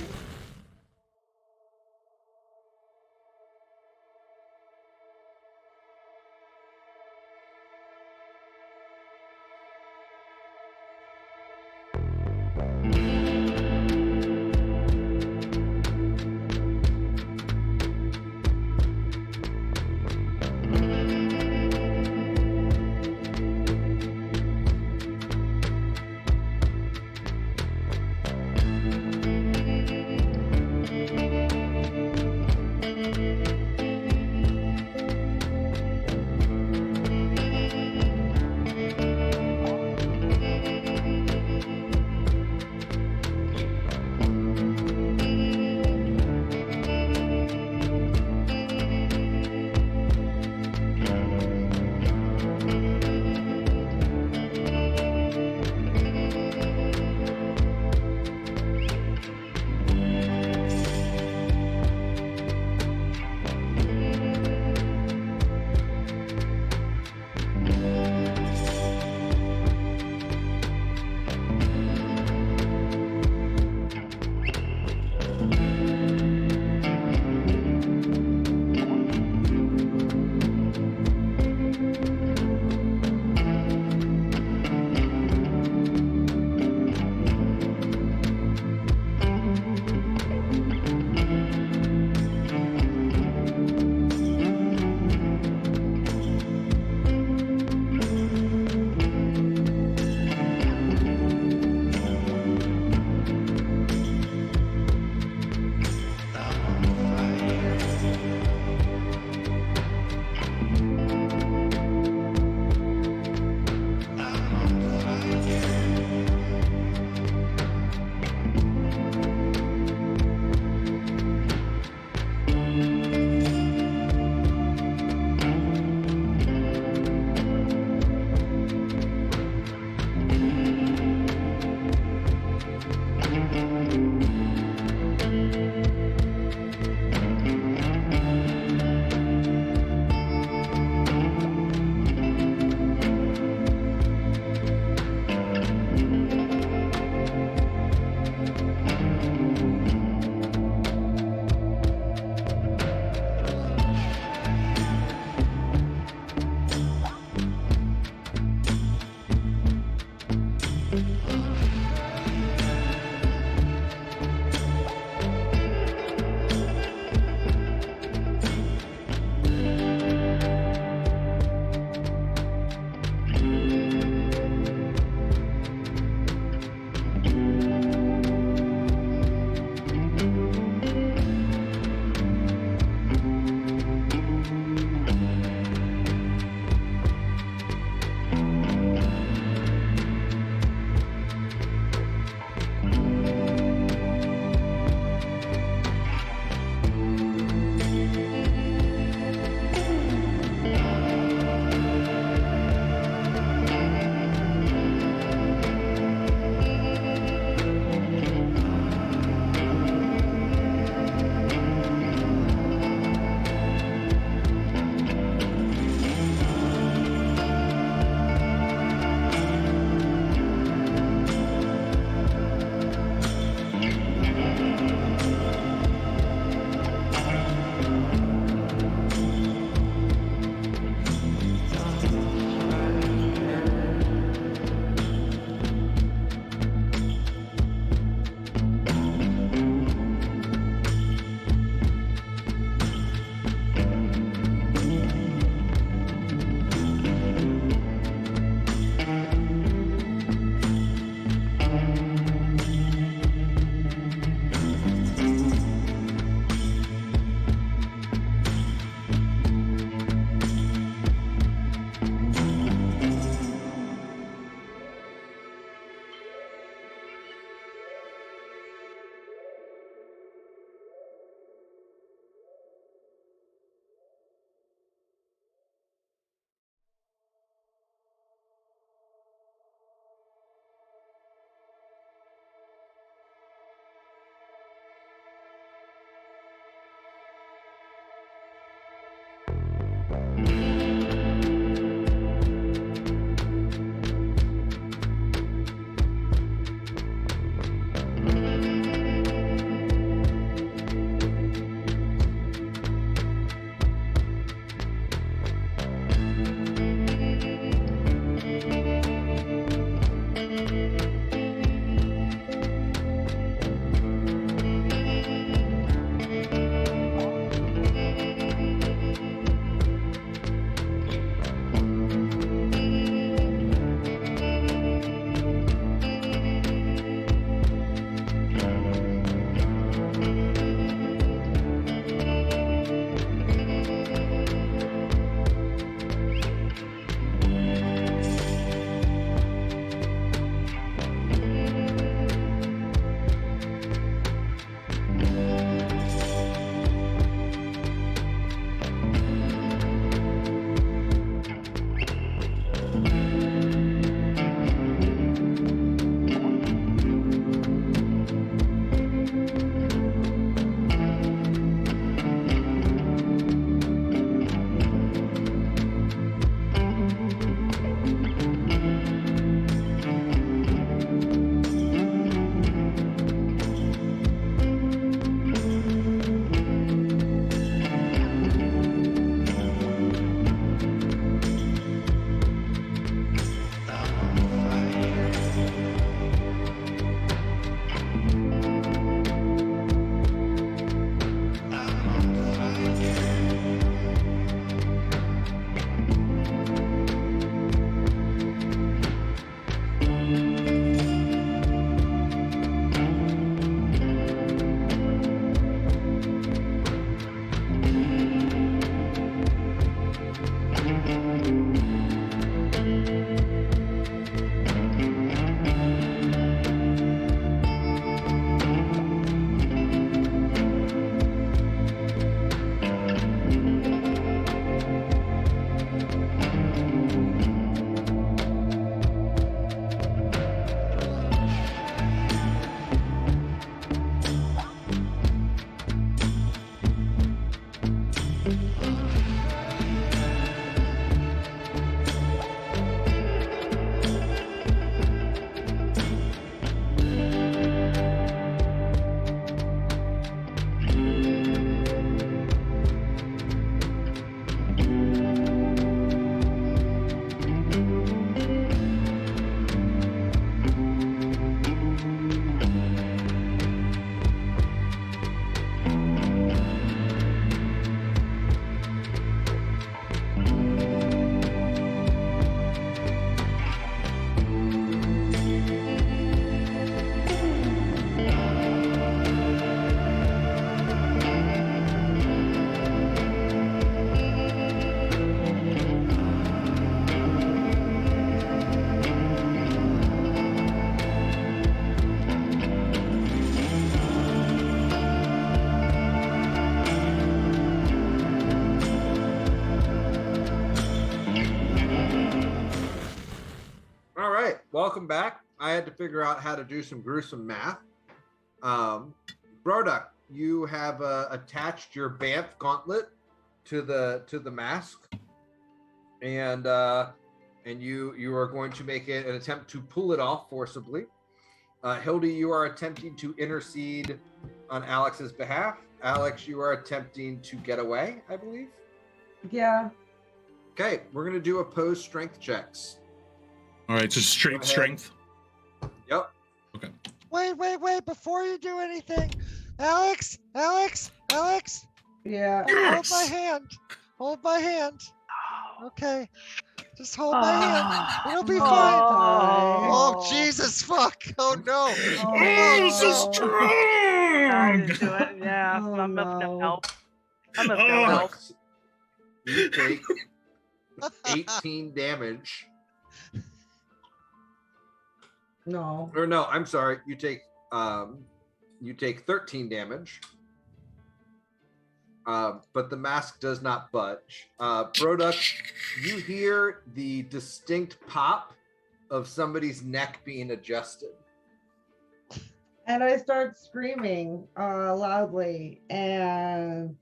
Welcome back. I had to figure out how to do some gruesome math. Broduck, you have attached your Banff gauntlet to the mask, and you are going to make an attempt to pull it off forcibly. Hildy, you are attempting to intercede on Alex's behalf. Alex, you are attempting to get away, I believe. Yeah. Okay, we're gonna do opposed strength checks. All right, so straight strength. Yep. Okay. Wait! Before you do anything, Alex. Yeah. Hold my hand. Hold my hand. Okay. Just hold my hand. It'll be fine. Oh, Jesus, fuck. Oh, no. Oh, so strong. I didn't do it. Yeah, Oh, I'm of no no. help. I'm of no Oh. help. Alex, you take 18 damage. No. Or no, I'm sorry. You take 13 damage. But the mask does not budge. Broduck, you hear the distinct pop of somebody's neck being adjusted. And I start screaming loudly, and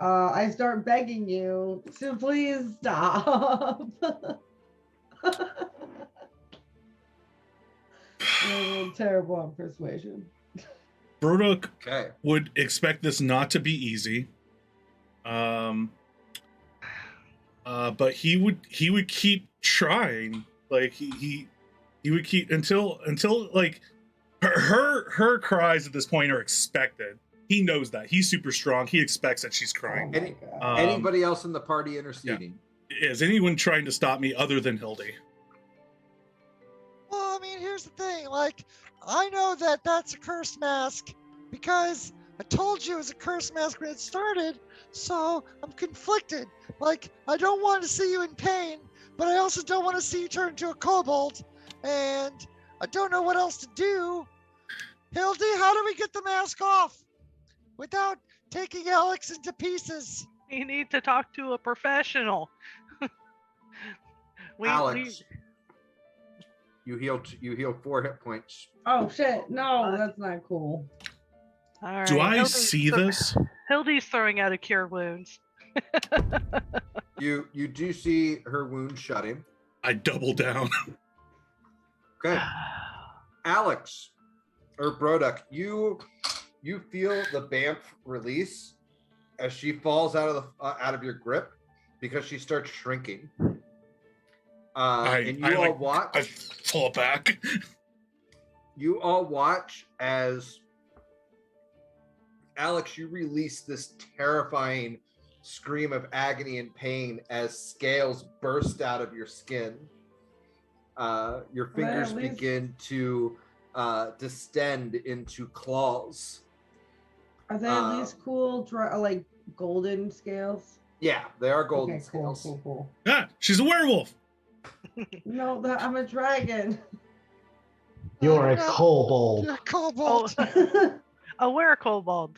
I start begging you to please stop. I'm terrible on persuasion. Broduk Okay. would expect this not to be easy. But he would keep trying. Like he would keep until like her cries at this point are expected. He knows that. He's super strong. He expects that she's crying. Oh my God. Anybody else in the party interceding? Is anyone trying to stop me other than Hildy? Well, I mean, here's the thing. Like, I know that that's a cursed mask because I told you it was a cursed mask when it started, so I'm conflicted. Like, I don't want to see you in pain, but I also don't want to see you turn into a kobold, and I don't know what else to do. Hildy, how do we get the mask off without taking Alex into pieces? You need to talk to a professional. Alex, you heal 4 hit points. Oh shit! No, that's not cool. All right. Do I Hildy's see this? Hildy's throwing out a cure wounds. You do see her wound shutting. I double down. Okay. Alex or Broduk, you feel the Bamf release as she falls out of your grip because she starts shrinking. And you all watch. I fall back. You all watch as Alex, you release this terrifying scream of agony and pain as scales burst out of your skin. Your fingers begin to distend into claws. Are they at least cool, like golden scales? Yeah, they are golden Okay, scales. Cool. Ah, she's a werewolf. No, I'm a dragon. You're a kobold. You're a kobold. A werekobold.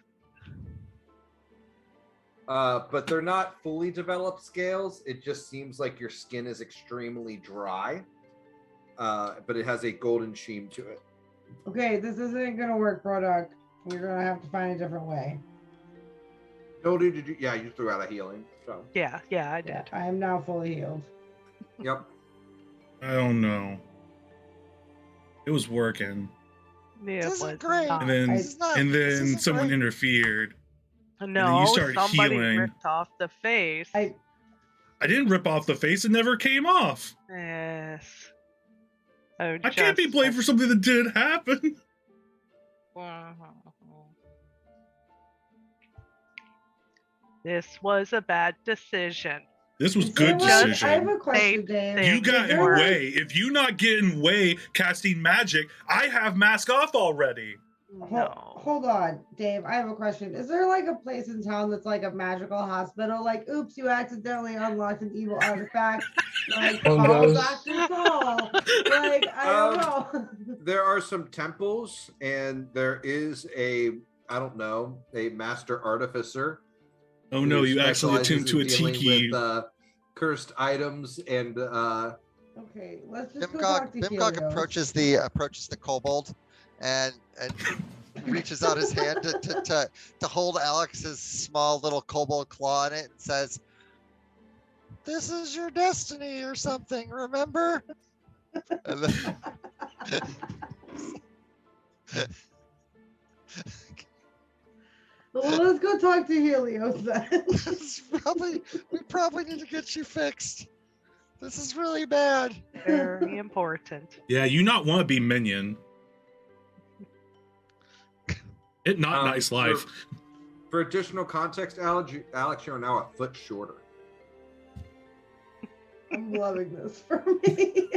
But they're not fully developed scales. It just seems like your skin is extremely dry. But it has a golden sheen to it. Okay, this isn't gonna work, Broduk. We're gonna have to find a different way. No, dude, you threw out a healing. So. Yeah, I did. Yeah, I am now fully healed. Yep. I don't know. It was working. Yeah, This isn't great. not. And then This is not- and this then isn't someone great. interfered. No, you started somebody healing. ripped off the face. I didn't rip off the face. It never came off. Yes. I can't be blamed for something that did happen. This was a bad decision. This was Is there good like- I decision. have a question, Dave. You got Is in there like- way. If you not get in way casting magic, I have mask off already. No. Hold on, Dave. I have a question. Is there like a place in town that's like a magical hospital? Like, oops, you accidentally unlocked an evil artifact. Like, One call goes- Dr. Saul. Like, I don't know. There are some temples, and there is a master artificer. Oh no, who you actually specializes attuned to a in dealing tiki. with cursed items and Okay, let's just go talk to Bimgog Helios. approaches the kobold and reaches out his hand to hold Alex's small little kobold claw in it and says, This is your destiny or something, remember? and then, Well, let's go talk to Helios then. We probably need to get you fixed. This is really bad. Very important. Yeah, you not want to be minion. It not nice life. For additional context, Alex, you are now a foot shorter. I'm loving this for me.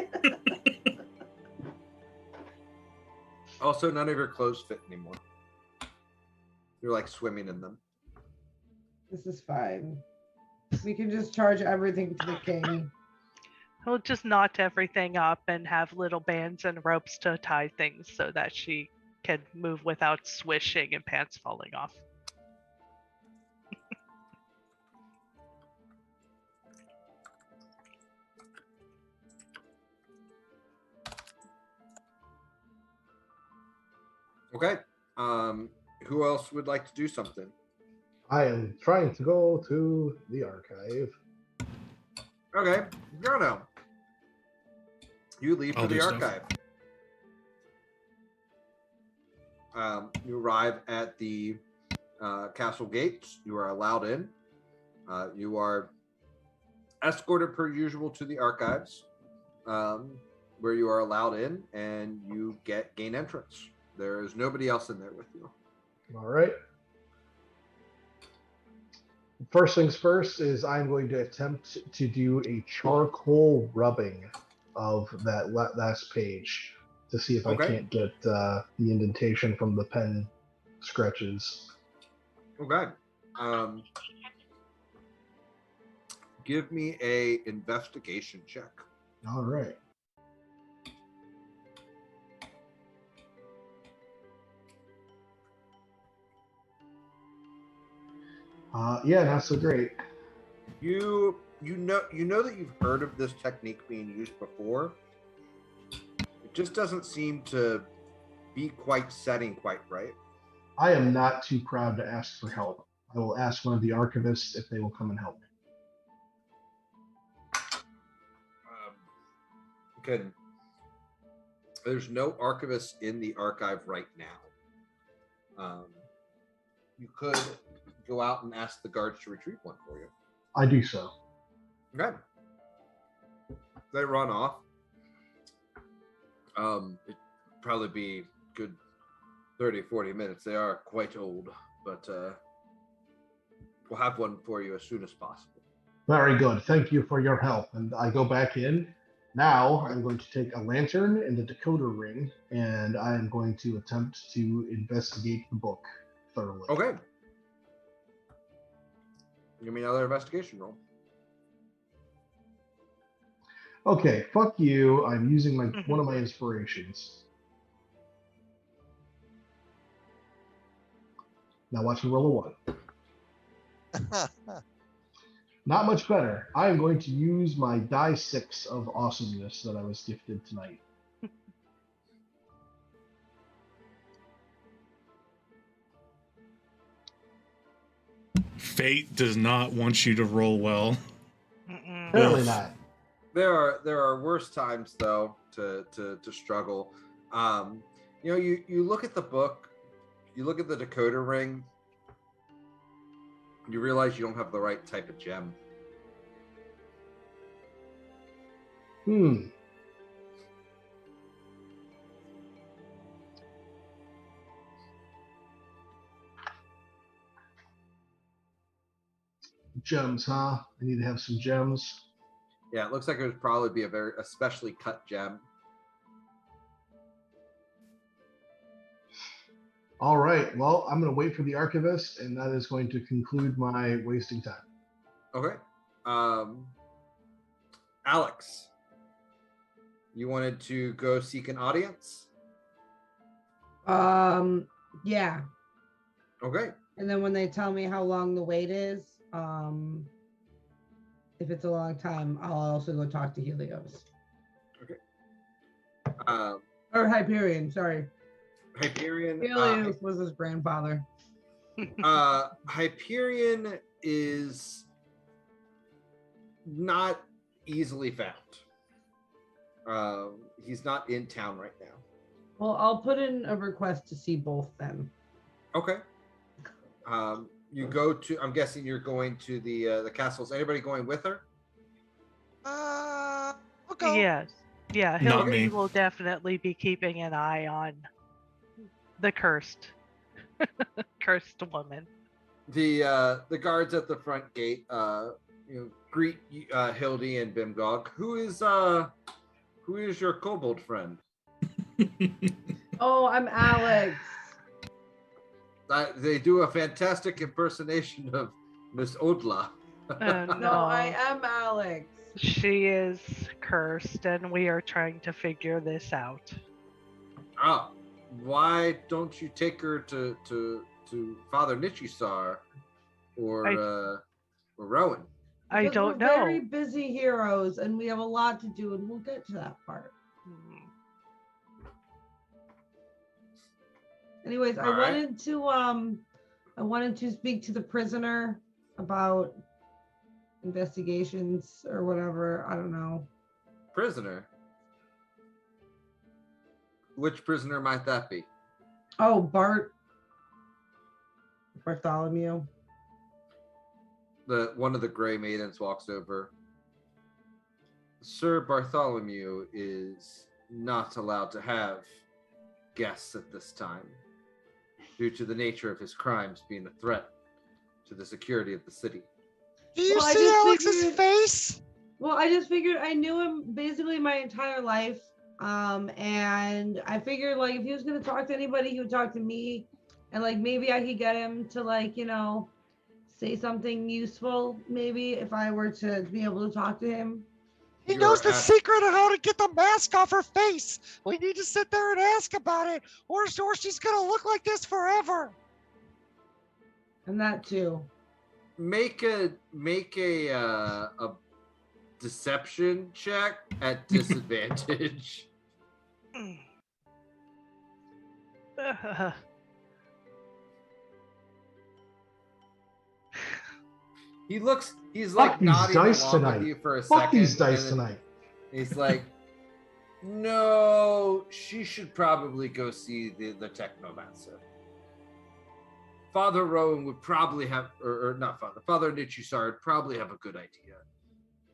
Also, none of your clothes fit anymore. You're like swimming in them. This is fine. We can just charge everything to the king. He'll just knot everything up and have little bands and ropes to tie things so that she can move without swishing and pants falling off. Okay. Who else would like to do something? I am trying to go to the archive. Okay, Grono. You leave I'll for the do stuff. archive. You arrive at the castle gates. You are allowed in. You are escorted per usual to the archives, where you are allowed in, and you gain entrance. There is nobody else in there with you. All right. First things first is I'm going to attempt to do a charcoal rubbing of that last page to see if Okay. I can't get the indentation from the pen scratches. Okay. Give me a investigation check. All right. Yeah, not so great. You know that you've heard of this technique being used before. It just doesn't seem to be setting quite right. I am not too proud to ask for help. I will ask one of the archivists if they will come and help me. Good. There's no archivist in the archive right now. You could go out and ask the guards to retrieve one for you. I do so. Okay. They run off. It'd probably be good 30, 40 minutes. They are quite old, but we'll have one for you as soon as possible. Very good. Thank you for your help. And I go back in. Now I'm going to take a lantern and a decoder ring, and I am going to attempt to investigate the book thoroughly. Okay. Give me another investigation roll. Okay, fuck you. I'm using one of my inspirations. Now watch me roll a 1. Not much better. I am going to use my die 6 of awesomeness that I was gifted tonight. Fate does not want you to roll well. Apparently not. There are worse times though to struggle. You look at the book, you look at the decoder ring, you realize you don't have the right type of gem. Gems, huh? I need to have some gems. Yeah, it looks like it would probably be a specially cut gem. All right. Well, I'm going to wait for the archivist, and that is going to conclude my wasting time. Okay. Alex, you wanted to go seek an audience? Yeah. Okay. And then when they tell me how long the wait is, if it's a long time, I'll also go talk to Helios. Okay. Or Hyperion, sorry. Hyperion. Helios was his grandfather. Hyperion is not easily found. He's not in town right now. Well, I'll put in a request to see both then. Okay. You go to. I'm guessing you're going to the castles. Anybody going with her? I'll go. Yes. Yeah, Not Hilary me. will definitely be keeping an eye on the cursed woman. The guards at the front gate greet Hildy and Bimgog. Who is your kobold friend? Oh, I'm Alex. They do a fantastic impersonation of Miss Odla. No, I am Alex. She is cursed, and we are trying to figure this out. Oh, why don't you take her to Father Nichisar or Rowan? I Because don't we're know. very busy heroes, and we have a lot to do, and we'll get to that part. Anyways, I All right. wanted to I wanted to speak to the prisoner about investigations or whatever. I don't know. Prisoner? Which prisoner might that be? Oh, Bartholomew. One of the gray maidens walks over. Sir Bartholomew is not allowed to have guests at this time, due to the nature of his crimes being a threat to the security of the city. Do you Well, I see just Alex's figured- face? Well, I just figured I knew him basically my entire life. And I figured like if he was gonna talk to anybody, he would talk to me. And like maybe I could get him to like, say something useful, maybe if I were to be able to talk to him. He You're knows the at- secret of how to get the mask off her face. We need to sit there and ask about it, or she's gonna look like this forever. And that too. Make a deception check at disadvantage. He's like these nodding dice along tonight. with you for a Fuck second. these dice and then tonight. He's like, no, she should probably go see the technomancer. Father Rowan would probably have, or not Father Nichusar would probably have a good idea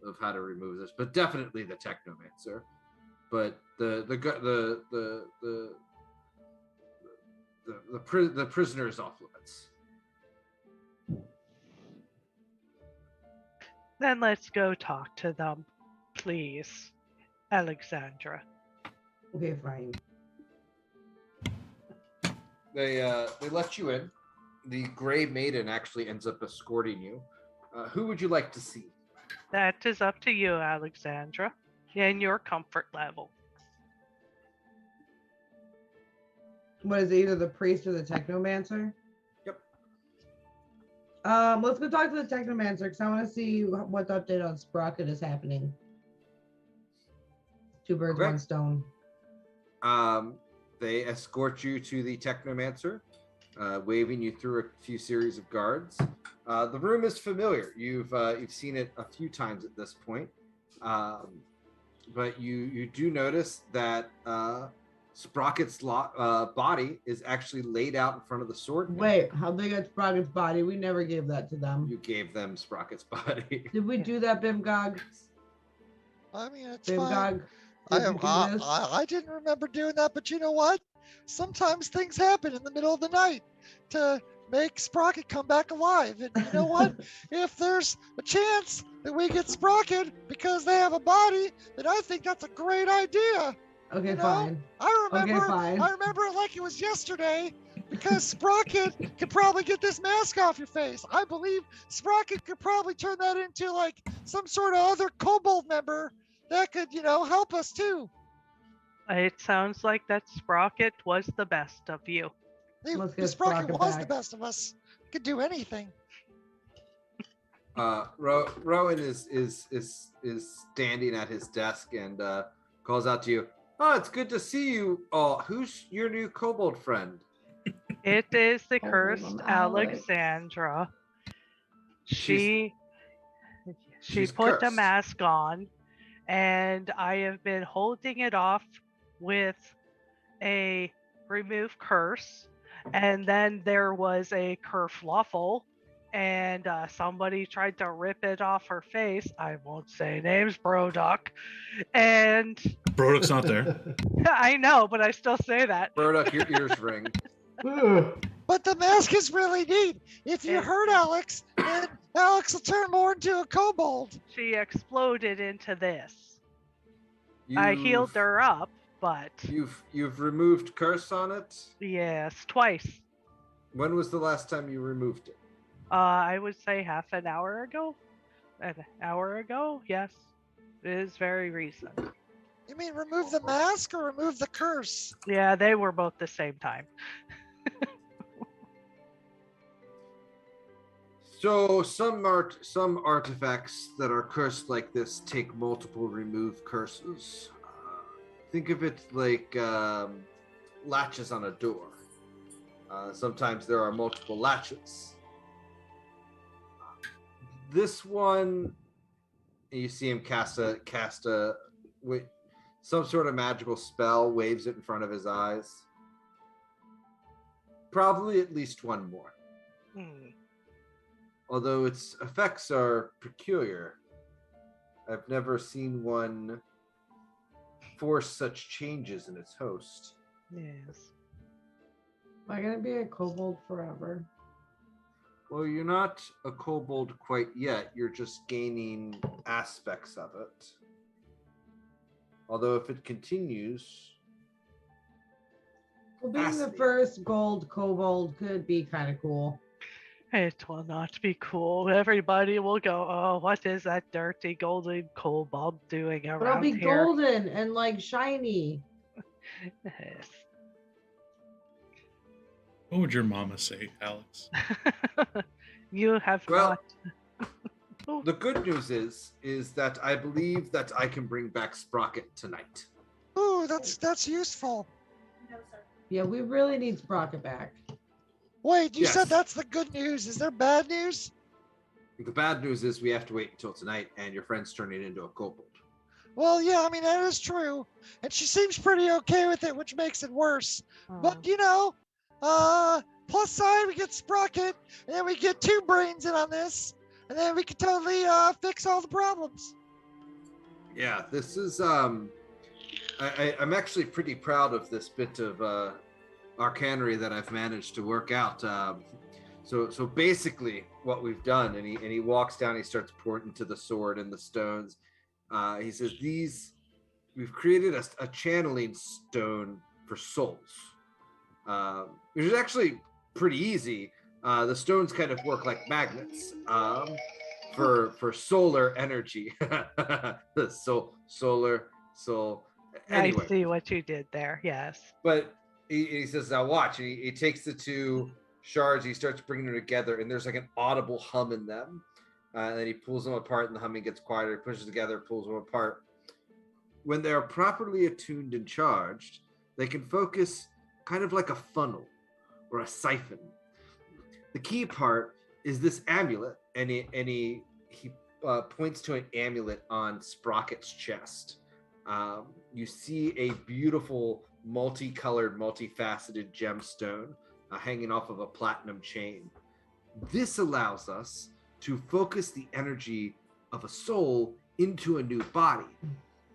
of how to remove this, but definitely the technomancer. But the prisoner is off limits. Then let's go talk to them, please, Alexandra. Okay, fine. They let you in. The Gray Maiden actually ends up escorting you. Who would you like to see? That is up to you, Alexandra, and your comfort level. What is it, either the priest or the technomancer? Yep. Let's go talk to the technomancer because I want to see what the update on Sprocket is happening. Two birds, Okay. one stone. They escort you to the technomancer, waving you through a few series of guards. The room is familiar. You've seen it a few times at this point, but you do notice that Sprocket's body is actually laid out in front of the sword. Wait, how big is Sprocket's body? We never gave that to them. You gave them Sprocket's body. Did we do that, Bimgog? I mean, it's fine. Bimgog? I, Did you do I, this? I didn't remember doing that, but you know what? Sometimes things happen in the middle of the night to make Sprocket come back alive. And you know what? If there's a chance that we get Sprocket because they have a body, then I think that's a great idea. Okay, you know? fine. I Okay, remember fine. I remember it like it was yesterday because Sprocket could probably get this mask off your face. I believe Sprocket could probably turn that into like some sort of other kobold member that could, help us too. It sounds like that Sprocket was the best of you. Let's get Sprocket Sprocket was back. the best of us. He could do anything. Rowan is standing at his desk and calls out to you. Oh, it's good to see you all. Who's your new kobold friend? It is the Oh, cursed Alex. Alexandra. She's She put the cursed. mask on, and I have been holding it off with a remove curse, and then there was a kerfluffle, and somebody tried to rip it off her face. I won't say names, Broduck, and Broduk's not there. I know, but I still say that. Burdock, your ears ring. But the mask is really neat. If you Yeah. hurt Alex, then Alex will turn more into a kobold. She exploded into this. I healed her up, but You've removed curse on it. yes, twice. When was the last time you removed it? I would say half an hour ago. An hour ago, yes. It is very recent. You mean remove the mask or remove the curse? Yeah, they were both the same time. So some artifacts that are cursed like this take multiple remove curses. Think of it like latches on a door. Sometimes there are multiple latches. This one, you see him cast some sort of magical spell, waves it in front of his eyes. Probably at least one more. Although its effects are peculiar. I've never seen one force such changes in its host. Yes. Am I gonna be a kobold forever? Well, you're not a kobold quite yet. You're just gaining aspects of it. Although if it continues... Well, being the first gold kobold could be kind of cool. It will not be cool. Everybody will go, oh, what is that dirty golden kobold doing around But I'll be here? golden and like shiny. Yes. What would your mama say, Alex? You have not. The good news is that I believe that I can bring back Sprocket tonight. Ooh, that's useful. Yeah, we really need Sprocket back. Wait, you Yes. said that's the good news. Is there bad news? The bad news is we have to wait until tonight, and your friend's turning into a kobold. Well, yeah, I mean, that is true. And she seems pretty okay with it, which makes it worse. But, you know, plus side, we get Sprocket, and then we get 2 brains in on this, and then we can totally fix all the problems. Yeah, this is I'm actually pretty proud of this bit of arcanery that I've managed to work out. So basically what we've done, and he walks down, he starts pointing to the sword and the stones. He says, we've created a channeling stone for souls, which is actually pretty easy. The stones kind of work like magnets for solar energy. Solar. Anyway. I see what you did there. Yes. But he says, now watch. And he takes the 2 shards, he starts bringing them together, and there's like an audible hum in them. And then he pulls them apart, and the humming gets quieter. He pushes together, pulls them apart. When they're properly attuned and charged, they can focus kind of like a funnel or a siphon. The key part is this amulet, and he points to an amulet on Sprocket's chest. You see a beautiful, multicolored, multifaceted gemstone hanging off of a platinum chain. This allows us to focus the energy of a soul into a new body.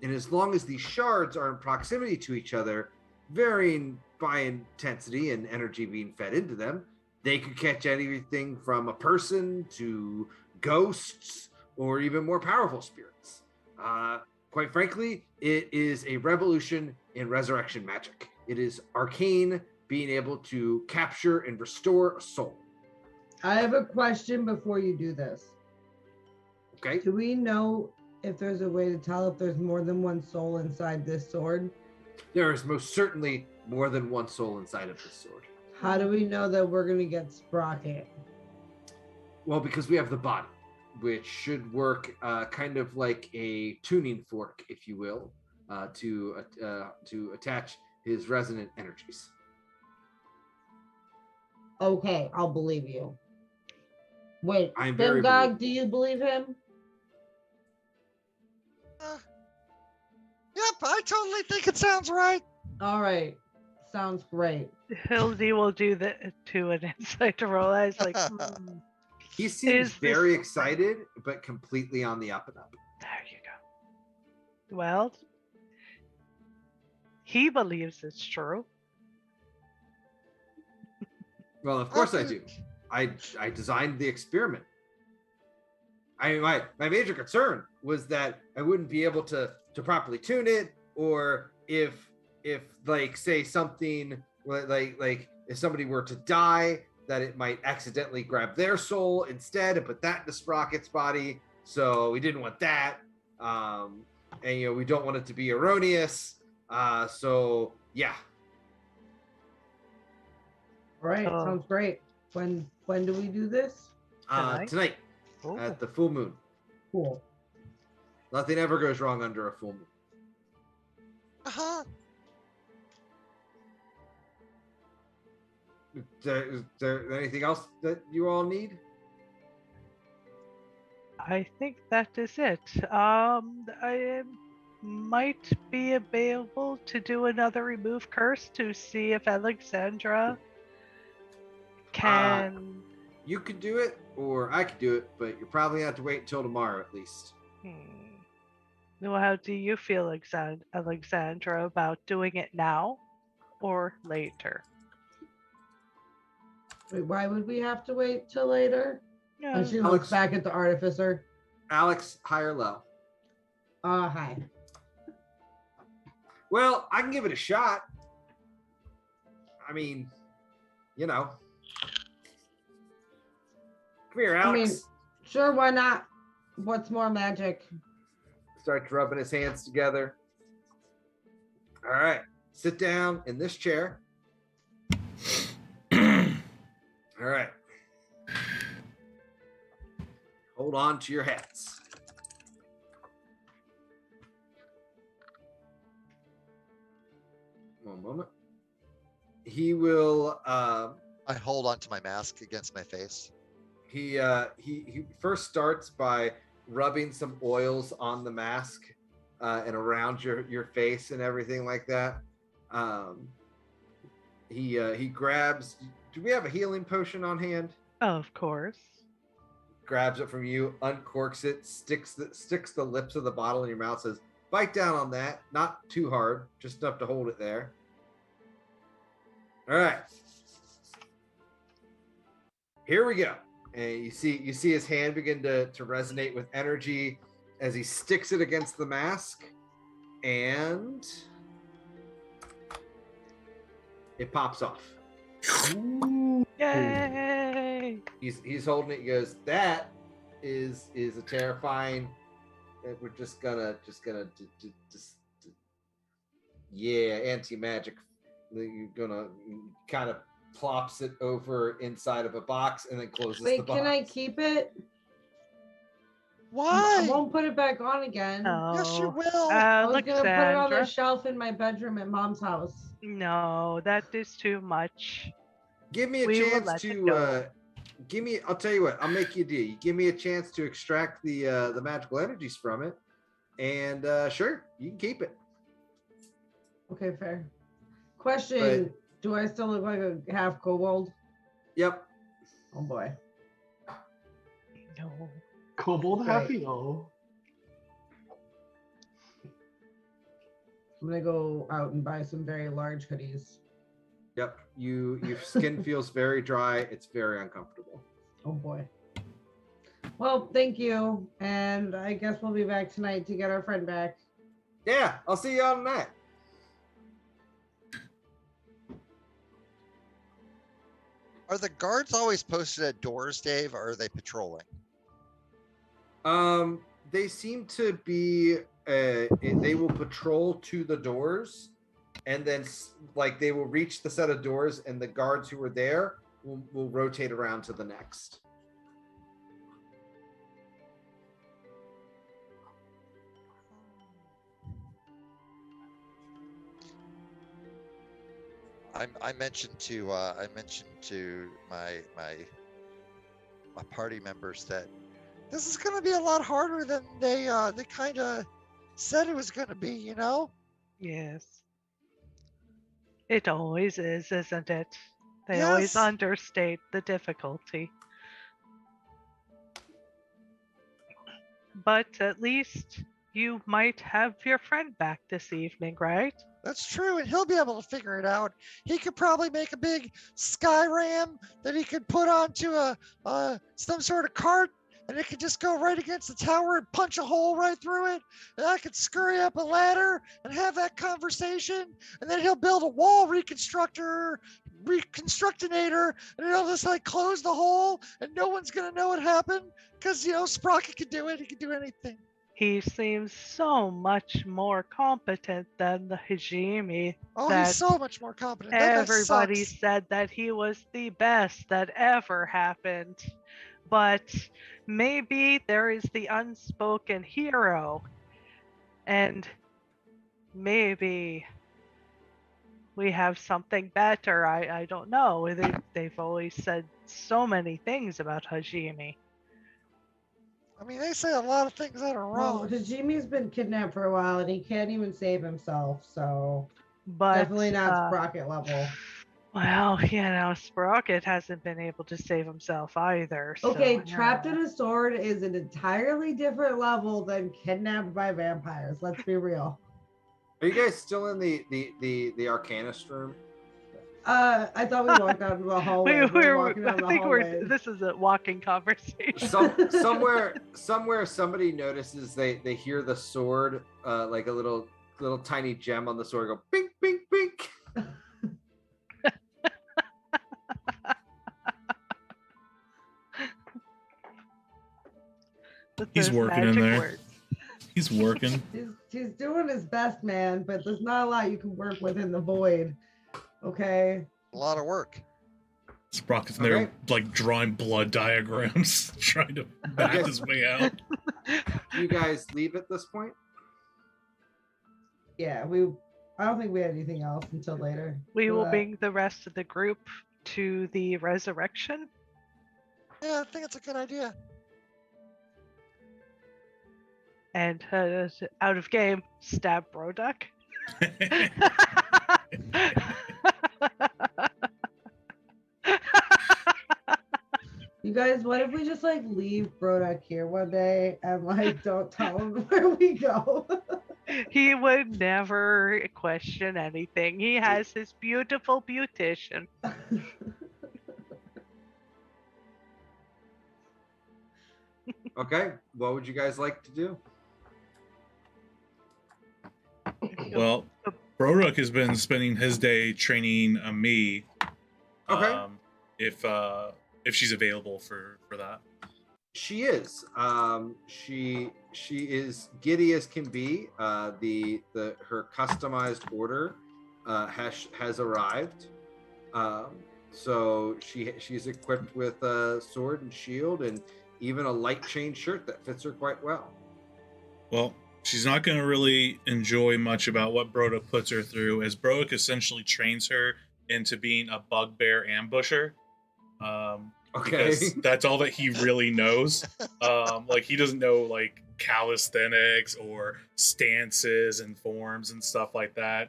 And as long as these shards are in proximity to each other, varying by intensity and energy being fed into them, they could catch anything from a person to ghosts or even more powerful spirits. Quite frankly, it is a revolution in resurrection magic. It is arcane, being able to capture and restore a soul. I have a question before you do this. Okay. Do we know if there's a way to tell if there's more than one soul inside this sword? There is most certainly more than one soul inside of this sword. How do we know that we're going to get Sprocket? Well, because we have the body, which should work kind of like a tuning fork, if you will, to attach his resonant energies. Okay, I'll believe you. Wait, I'm very Bimgog, do you believe him? Yep, I totally think it sounds right. All right, sounds great. Hildy will do the to an insight roll. I was like, He seems Is very this- excited, but completely on the up and up. there you go. Well, he believes it's true. Well, of course I do. I designed the experiment. My major concern was that I wouldn't be able to properly tune it, or if like say something like if somebody were to die, that it might accidentally grab their soul instead and put that into Sprocket's body. So we didn't want that, and we don't want it to be erroneous. So yeah. All right, Oh. sounds great. When do we do this? Tonight Oh. at the full moon. Cool. Nothing ever goes wrong under a full moon. Is there anything else that you all need? I think that is it. I might be available to do another remove curse to see if Alexandra can. You could do it, or I could do it, but you're probably gonna have to wait until tomorrow at least. Well, how do you feel, Alexandra, about doing it now or later? Wait, why would we have to wait till later? Yeah. And she Alex- looks back at the artificer. Alex, high or low? Hi. Well, I can give it a shot. I mean, you know. Come here, Alex. I mean, sure, why not? What's more magic? Starts rubbing his hands together. All right, sit down in this chair. All right. Hold on to your hats. One moment. He will. I hold onto my mask against my face. He first starts by rubbing some oils on the mask and around your face and everything like that. He grabs. Do we have a healing potion on hand? Of course. Grabs it from you, uncorks it, sticks the lips of the bottle in your mouth, says, "Bite down on that, not too hard, just enough to hold it there." All right, here we go. And you see his hand begin to resonate with energy as he sticks it against the mask, and it pops off. Yay! He's holding it. He goes, "That is a terrifying. We're just gonna yeah, anti-magic. You're gonna kind of plops it over inside of a box and then closes the Wait, box." can I keep it? Why? I won't put it back on again. Yes, you No. will. I was gonna put it on the Alexandra. shelf in my bedroom at Mom's house. No, that is too much. Give me a We will chance let it to go. I'll tell you what, I'll make you a deal. You give me a chance to extract the magical energies from it, and sure, you can keep it. Okay, fair. Question: do I still look like a half kobold? Yep. Oh boy. No. Kobold Right. happy? Oh. I'm gonna go out and buy some very large hoodies. Yep. Your skin feels very dry. It's very uncomfortable. Oh boy. Well, thank you, and I guess we'll be back tonight to get our friend back. Yeah, I'll see you all tonight. Are the guards always posted at doors, Dave, or are they patrolling? They seem to be. They will patrol to the doors, and then like they will reach the set of doors, and the guards who were there will rotate around to the next. I mentioned to my party members that This is going to be a lot harder than they kind of said it was going to be, you know? Yes. It always is, isn't it? They Yes. always understate the difficulty. But at least you might have your friend back this evening, right? That's true, and he'll be able to figure it out. He could probably make a big sky ram that he could put onto some sort of cart, and it could just go right against the tower and punch a hole right through it. And I could scurry up a ladder and have that conversation, and then he'll build a wall reconstructinator, and it'll just like close the hole, and no one's gonna know what happened because Sprocket could do it. He could do anything. He seems so much more competent than the Hajime. Oh, that he's so much more competent. That guy everybody sucks. said that he was the best that ever happened. But maybe there is the unspoken hero. And maybe we have something better. I don't know. They've always said so many things about Hajime. I mean, they say a lot of things that are Well, wrong. Hajime's been kidnapped for a while and he can't even save himself, so But definitely not Sprocket level. well, Sprocket hasn't been able to save himself either. Okay, so, trapped in a sword is an entirely different level than kidnapped by vampires. Let's be real. Are you guys still in the Arcanist room? I thought we walked out in the hallway. We're walking down the hallway. This is a walking conversation. Somewhere somebody notices they hear the sword, like a little tiny gem on the sword go bink bink bink. He's working in there. Words. He's working. He's doing his best, man, but there's not a lot you can work with in the void. Okay. A lot of work. Sprocket's in there, like drawing blood diagrams, trying to back his way out. You guys leave at this point? Yeah, I don't think we had anything else until later. We will bring the rest of the group to the resurrection. Yeah, I think it's a good idea. And out of game, stab Broduck. You guys, what if we just like leave Broduck here one day and like don't tell him where we go? He would never question anything. He has his beautiful beautician. Okay, what would you guys like to do? Well, Broduck has been spending his day training me. Okay. If she's available for that. She is. She is giddy as can be. Her customized order has arrived. So she's equipped with a sword and shield and even a light chain shirt that fits her quite well. Well, she's not going to really enjoy much about what Broduck puts her through, as Broduck essentially trains her into being a bugbear ambusher. Okay, that's all that he really knows. Like he doesn't know like calisthenics or stances and forms and stuff like that.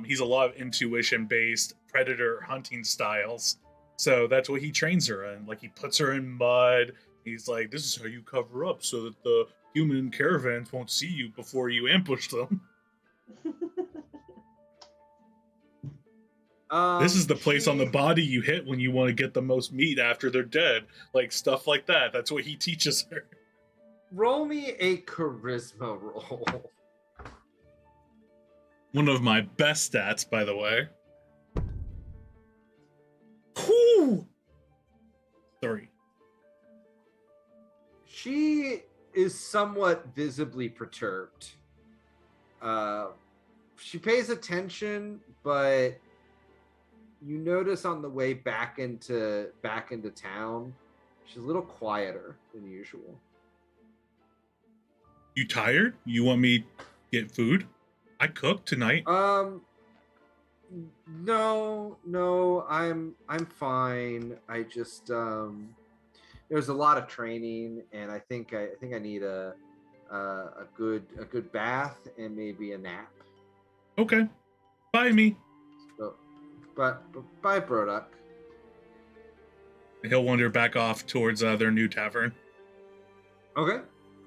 He's a lot of intuition-based predator hunting styles. So that's what he trains her in. Like he puts her in mud. He's like, this is how you cover up so that the human caravans won't see you before you ambush them. This is the place on the body you hit when you want to get the most meat after they're dead. Like stuff like that. That's what he teaches her. Roll me a charisma roll. One of my best stats, by the way. Whew! 3. She is somewhat visibly perturbed. She pays attention, but you notice on the way back into town, she's a little quieter than usual. You tired? You want me to get food? I cooked tonight. No, I'm fine. I just there's a lot of training, and I think I need a good bath and maybe a nap. Okay, bye me. So, but bye, Broduck. He'll wander back off towards their new tavern. Okay.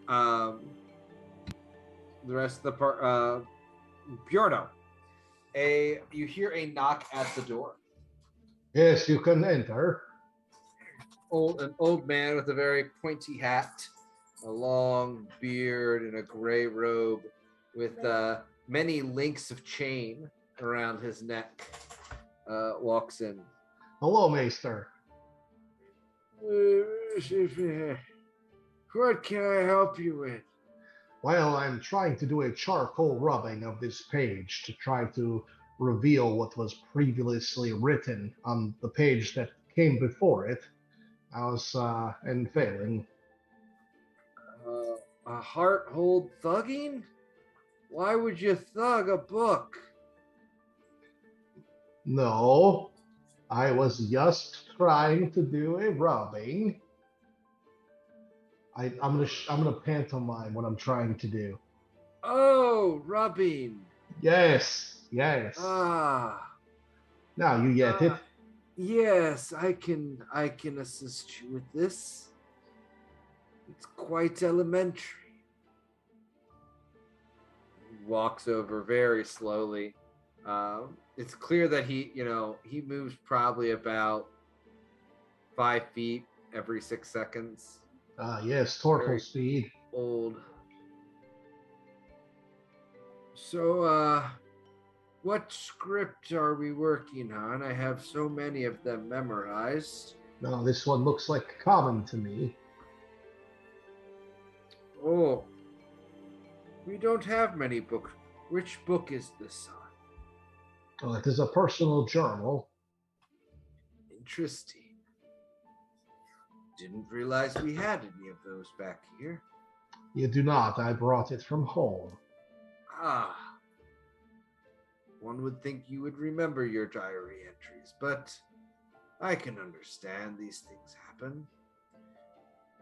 The rest of the part, Bjorno. You hear a knock at the door. Yes, you can enter. An old man with a very pointy hat, a long beard, and a gray robe with many links of chain around his neck walks in. Hello, Maester. What can I help you with? Well, I'm trying to do a charcoal rubbing of this page to try to reveal what was previously written on the page that came before it. I was and failing. A heart hold thugging? Why would you thug a book? No, I was just trying to do a rubbing. I'm gonna pantomime what I'm trying to do. Oh, rubbing. Yes, yes. Ah. Now you get it. Yes, I can assist you with this. It's quite elementary. He walks over very slowly. It's clear that he moves probably about 5 feet every 6 seconds. Yes, turtle Very speed. old. So, what script are we working on? I have so many of them memorized. No, this one looks like common to me. Oh, we don't have many books. Which book is this on? Oh, it is a personal journal. Interesting. Didn't realize we had any of those back here. You do not. I brought it from home. Ah. One would think you would remember your diary entries, but I can understand these things happen.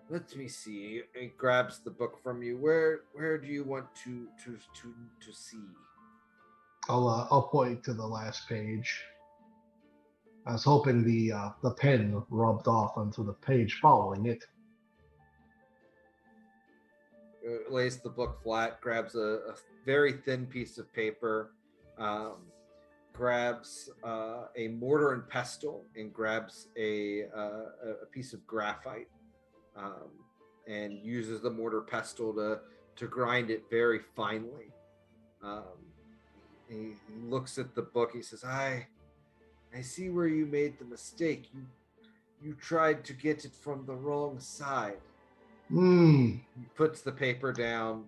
Let me see. He grabs the book from you. Where do you want to see? I'll point to the last page. I was hoping the pen rubbed off onto the page following it. Lays the book flat, grabs a very thin piece of paper, grabs a mortar and pestle, and grabs a piece of graphite, and uses the mortar pestle to grind it very finely. He looks at the book. He says, I see where you made the mistake. You tried to get it from the wrong side. He puts the paper down,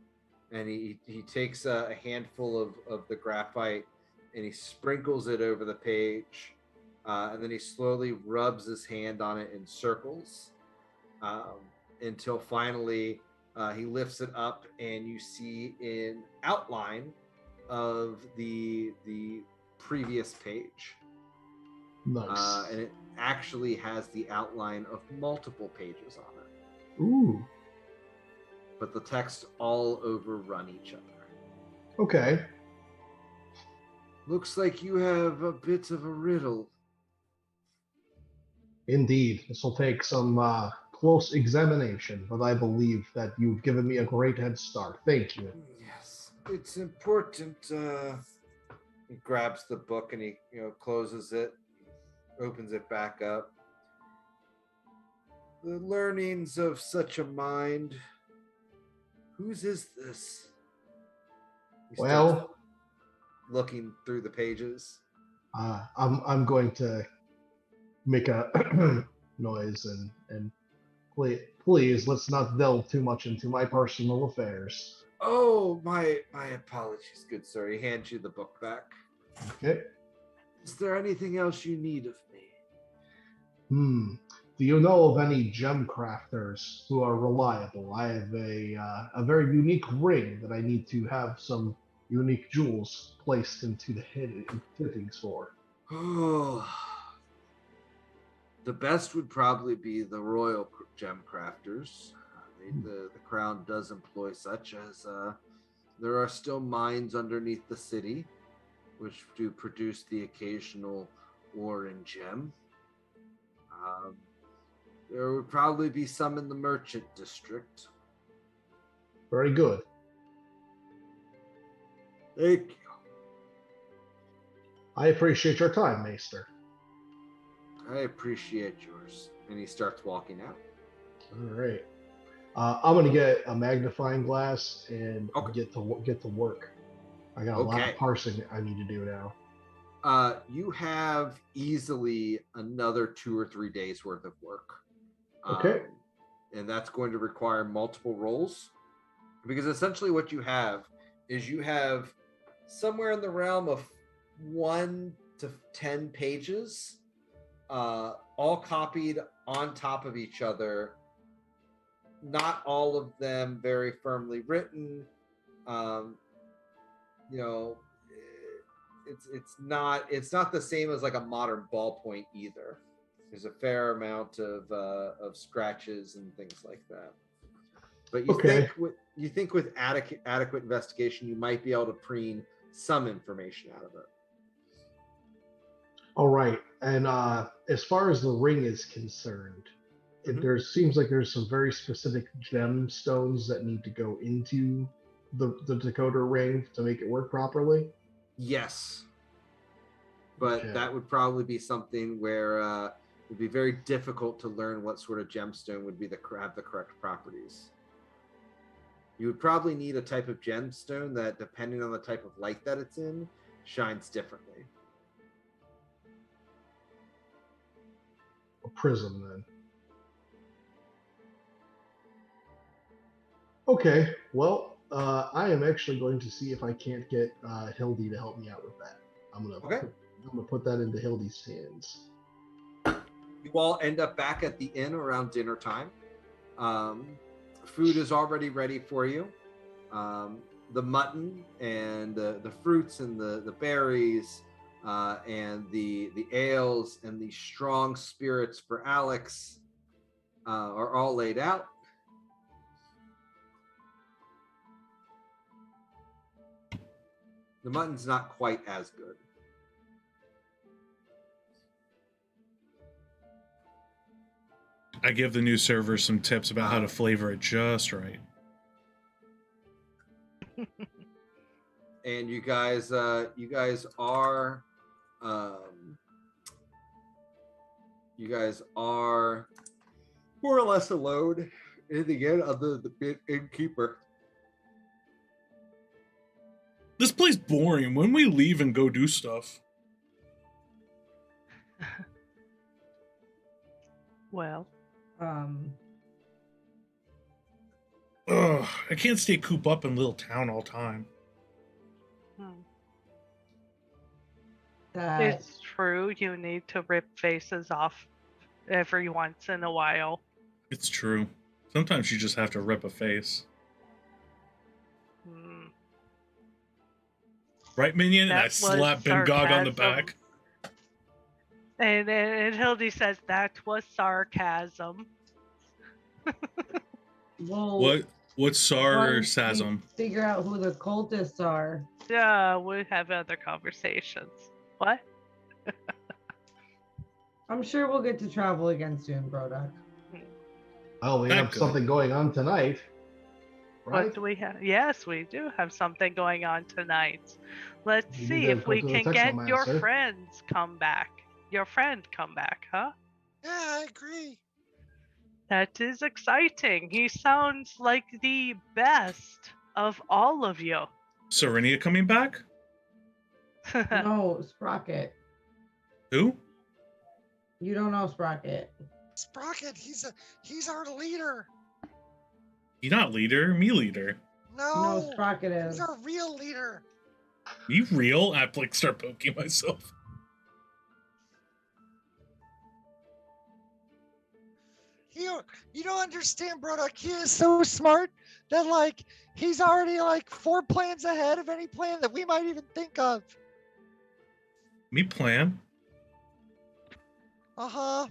and he takes a handful of the graphite, and he sprinkles it over the page, and then he slowly rubs his hand on it in circles, until finally he lifts it up, and you see an outline of the previous page. Nice. And it actually has the outline of multiple pages on it. Ooh. But the text all overrun each other. Okay. Looks like you have a bit of a riddle. Indeed. This will take some close examination, but I believe that you've given me a great head start. Thank you. Yes, it's important. He grabs the book and he closes it, opens it back up. The learnings of such a mind. Whose is this? He starts Well, looking through the pages. I'm going to make a noise and please let's not delve too much into my personal affairs. Oh, my apologies, good sir. He hands you the book back. Okay. Is there anything else you need of me? Do you know of any gem crafters who are reliable? I have a very unique ring that I need to have some unique jewels placed into the fittings for. Oh, the best would probably be the royal gem crafters. The crown does employ such, as there are still mines underneath the city, which do produce the occasional ore and gem. There would probably be some in the merchant district. Very good. Thank you. I appreciate your time, Maester. I appreciate yours. And he starts walking out. All right. I'm gonna get a magnifying glass and get to work. I got a lot of parsing I need to do now. You have easily another 2 or 3 days worth of work. Okay. And that's going to require multiple rolls, because essentially what you have is you have somewhere in the realm of 1 to 10 pages, all copied on top of each other. Not all of them very firmly written. it's not the same as like a modern ballpoint either. There's a fair amount of scratches and things like that. But you think with adequate investigation, you might be able to preen some information out of it. All right. And as far as the ring is concerned, there seems like there's some very specific gemstones that need to go into the decoder ring to make it work properly. Yes. But that would probably be something where it would be very difficult to learn what sort of gemstone would be have the correct properties. You would probably need a type of gemstone that, depending on the type of light that it's in, shines differently. A prism, then. Okay, well, I am actually going to see if I can't get Hildy to help me out with that. I'm gonna put that into Hildy's hands. You all end up back at the inn around dinner time. Food is already ready for you. The mutton and the fruits and the berries and the ales and the strong spirits for Alex are all laid out. The mutton's not quite as good. I give the new server some tips about how to flavor it just right. And you guys are more or less alone in the inn, other than the innkeeper. This place boring. When we leave and go do stuff. Well. Ugh, I can't stay cooped up in little town all time. It's true. You need to rip faces off every once in a while. It's true. Sometimes you just have to rip a face. Right, Minion? And I slap Bengog on the back. And Hildy says that was sarcasm. Well, what's sarcasm? Figure out who the cultists are. Yeah, we'll have other conversations. What? I'm sure we'll get to travel again soon, Broduck. Oh, we have something going on tonight. Right? What do we have? Yes, we do have something going on tonight. Let's see if we can get your friends come back. Your friend come back, huh? Yeah, I agree. That is exciting. He sounds like the best of all of you. Serenia coming back? No, Sprocket. Who? You don't know Sprocket. Sprocket, he's our leader. He's not leader, me leader. No, Sprocket is. He's our real leader. You real? I like start poking myself. You don't understand, Broduck. He is so smart that like he's already like 4 plans ahead of any plan that we might even think of. Me plan? Uh-huh.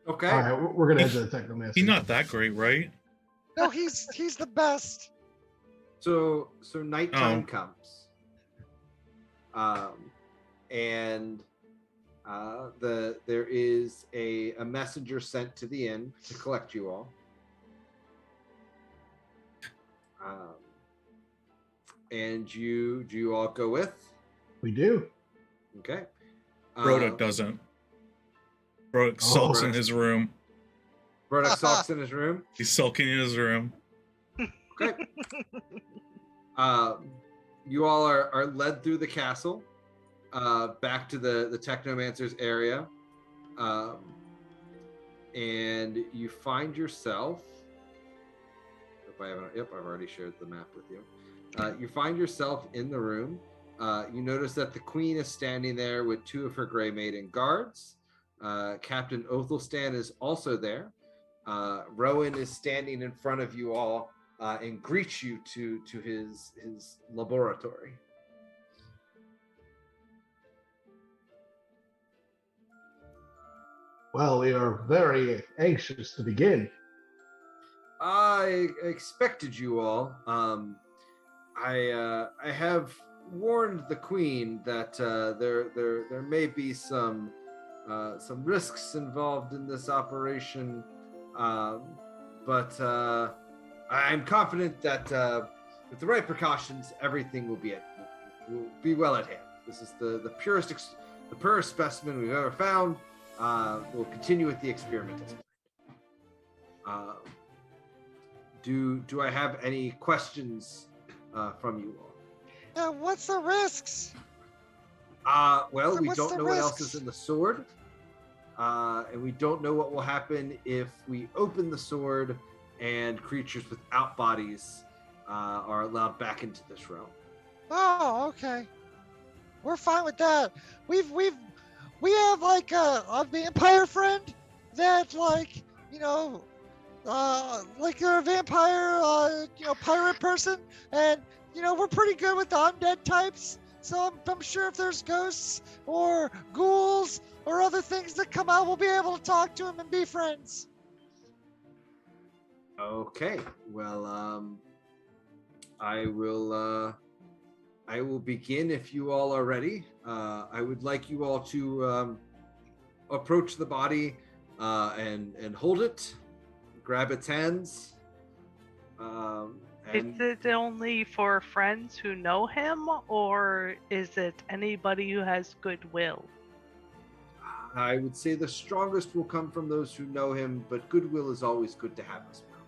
Okay. All right, we're gonna head to the technomancer. He's not that great, right? No, he's the best. So nighttime comes. And there is a messenger sent to the inn to collect you all. And do you all go with? We do. Okay. Broduck doesn't. Broduck sulks in his room. Broduck sulks in his room? He's sulking in his room. Okay. You all are led through the castle, back to the Technomancer's area. And you find yourself... I've already shared the map with you. You find yourself in the room. You notice that the queen is standing there with 2 of her Grey Maiden guards. Captain Othelstan is also there. Rowan is standing in front of you all and greets you to his laboratory. Well, we are very anxious to begin. I expected you all. I have warned the Queen that there may be some risks involved in this operation, but I'm confident that with the right precautions, everything will be well at hand. This is the purest specimen we've ever found. We'll continue with the experiment as planned. Do I have any questions from you all? Yeah, what's the risks? Well, we What's don't the know what else risks? is in the sword. And we don't know what will happen if we open the sword and creatures without bodies are allowed back into this realm. Oh, okay. We're fine with that. We have like a vampire friend that like like a vampire pirate person, and we're pretty good with the undead types. So I'm sure if there's ghosts or ghouls or other things that come out, we'll be able to talk to them and be friends. Okay. Well, I will begin if you all are ready. I would like you all to approach the body and hold it, grab its hands. Is it only for friends who know him, or is it anybody who has goodwill? I would say the strongest will come from those who know him, but goodwill is always good to have as well.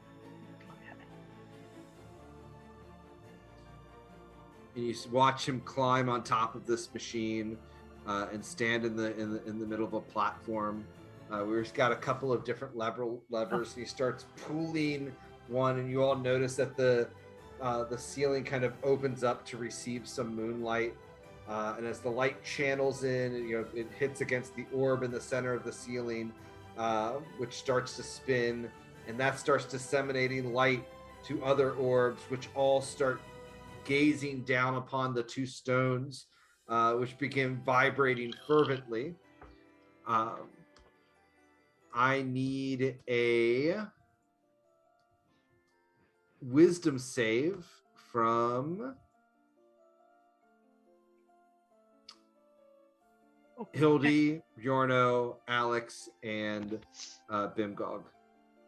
And you watch him climb on top of this machine and stand in the middle of a platform. We've got a couple of different levers, and he starts pulling one, and you all notice that the ceiling kind of opens up to receive some moonlight. And as the light channels in, it hits against the orb in the center of the ceiling, which starts to spin, and that starts disseminating light to other orbs, which all start gazing down upon the two stones, which begin vibrating fervently. I need a wisdom save from Hildy, Bjorno, Alex, and Bimgog.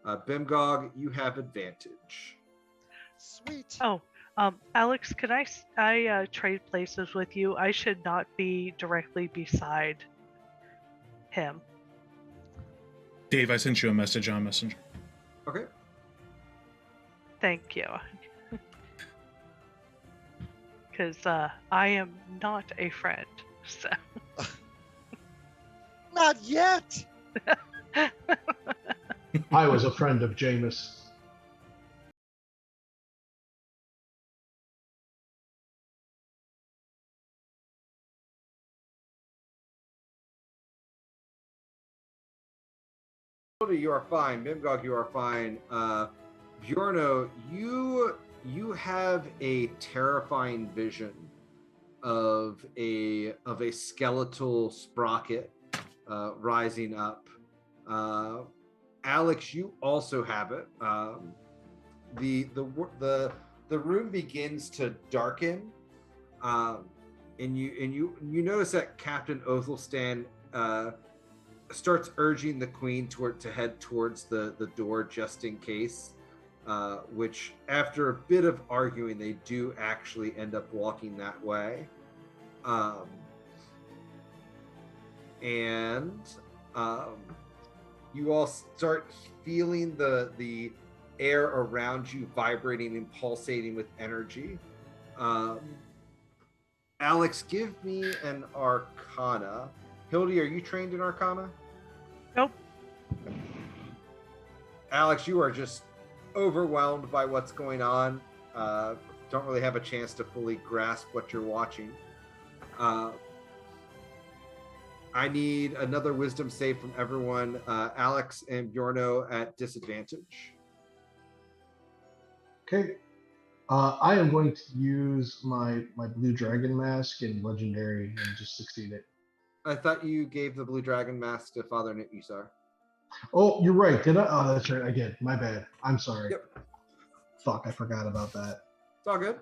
Bimgog, you have advantage. Sweet. Oh, Alex, could I trade places with you? I should not be directly beside him. Dave, I sent you a message on Messenger. Okay. Thank you. Because I am not a friend, so. Not yet. I was a friend of Jameis. Hildy, you are fine. Bimgog, you are fine. Bjorno, you have a terrifying vision of a skeletal sprocket rising up. Alex, you also have it. The room begins to darken, and you notice that Captain Othelstan starts urging the Queen to head towards the door just in case. Which, after a bit of arguing, they do actually end up walking that way. And you all start feeling the air around you vibrating and pulsating with energy. Alex, give me an Arcana. Hildy, are you trained in Arcana? Nope. Alex, you are just overwhelmed by what's going on. Don't really have a chance to fully grasp what you're watching. I need another wisdom save from everyone. Alex and Bjorno at disadvantage. Okay. I am going to use my blue dragon mask in legendary and just succeed it. I thought you gave the blue dragon mask to Father Nusar. Oh, you're right. Did I? Oh, that's right. I did. My bad. I'm sorry. Yep. Fuck, I forgot about that. It's all good.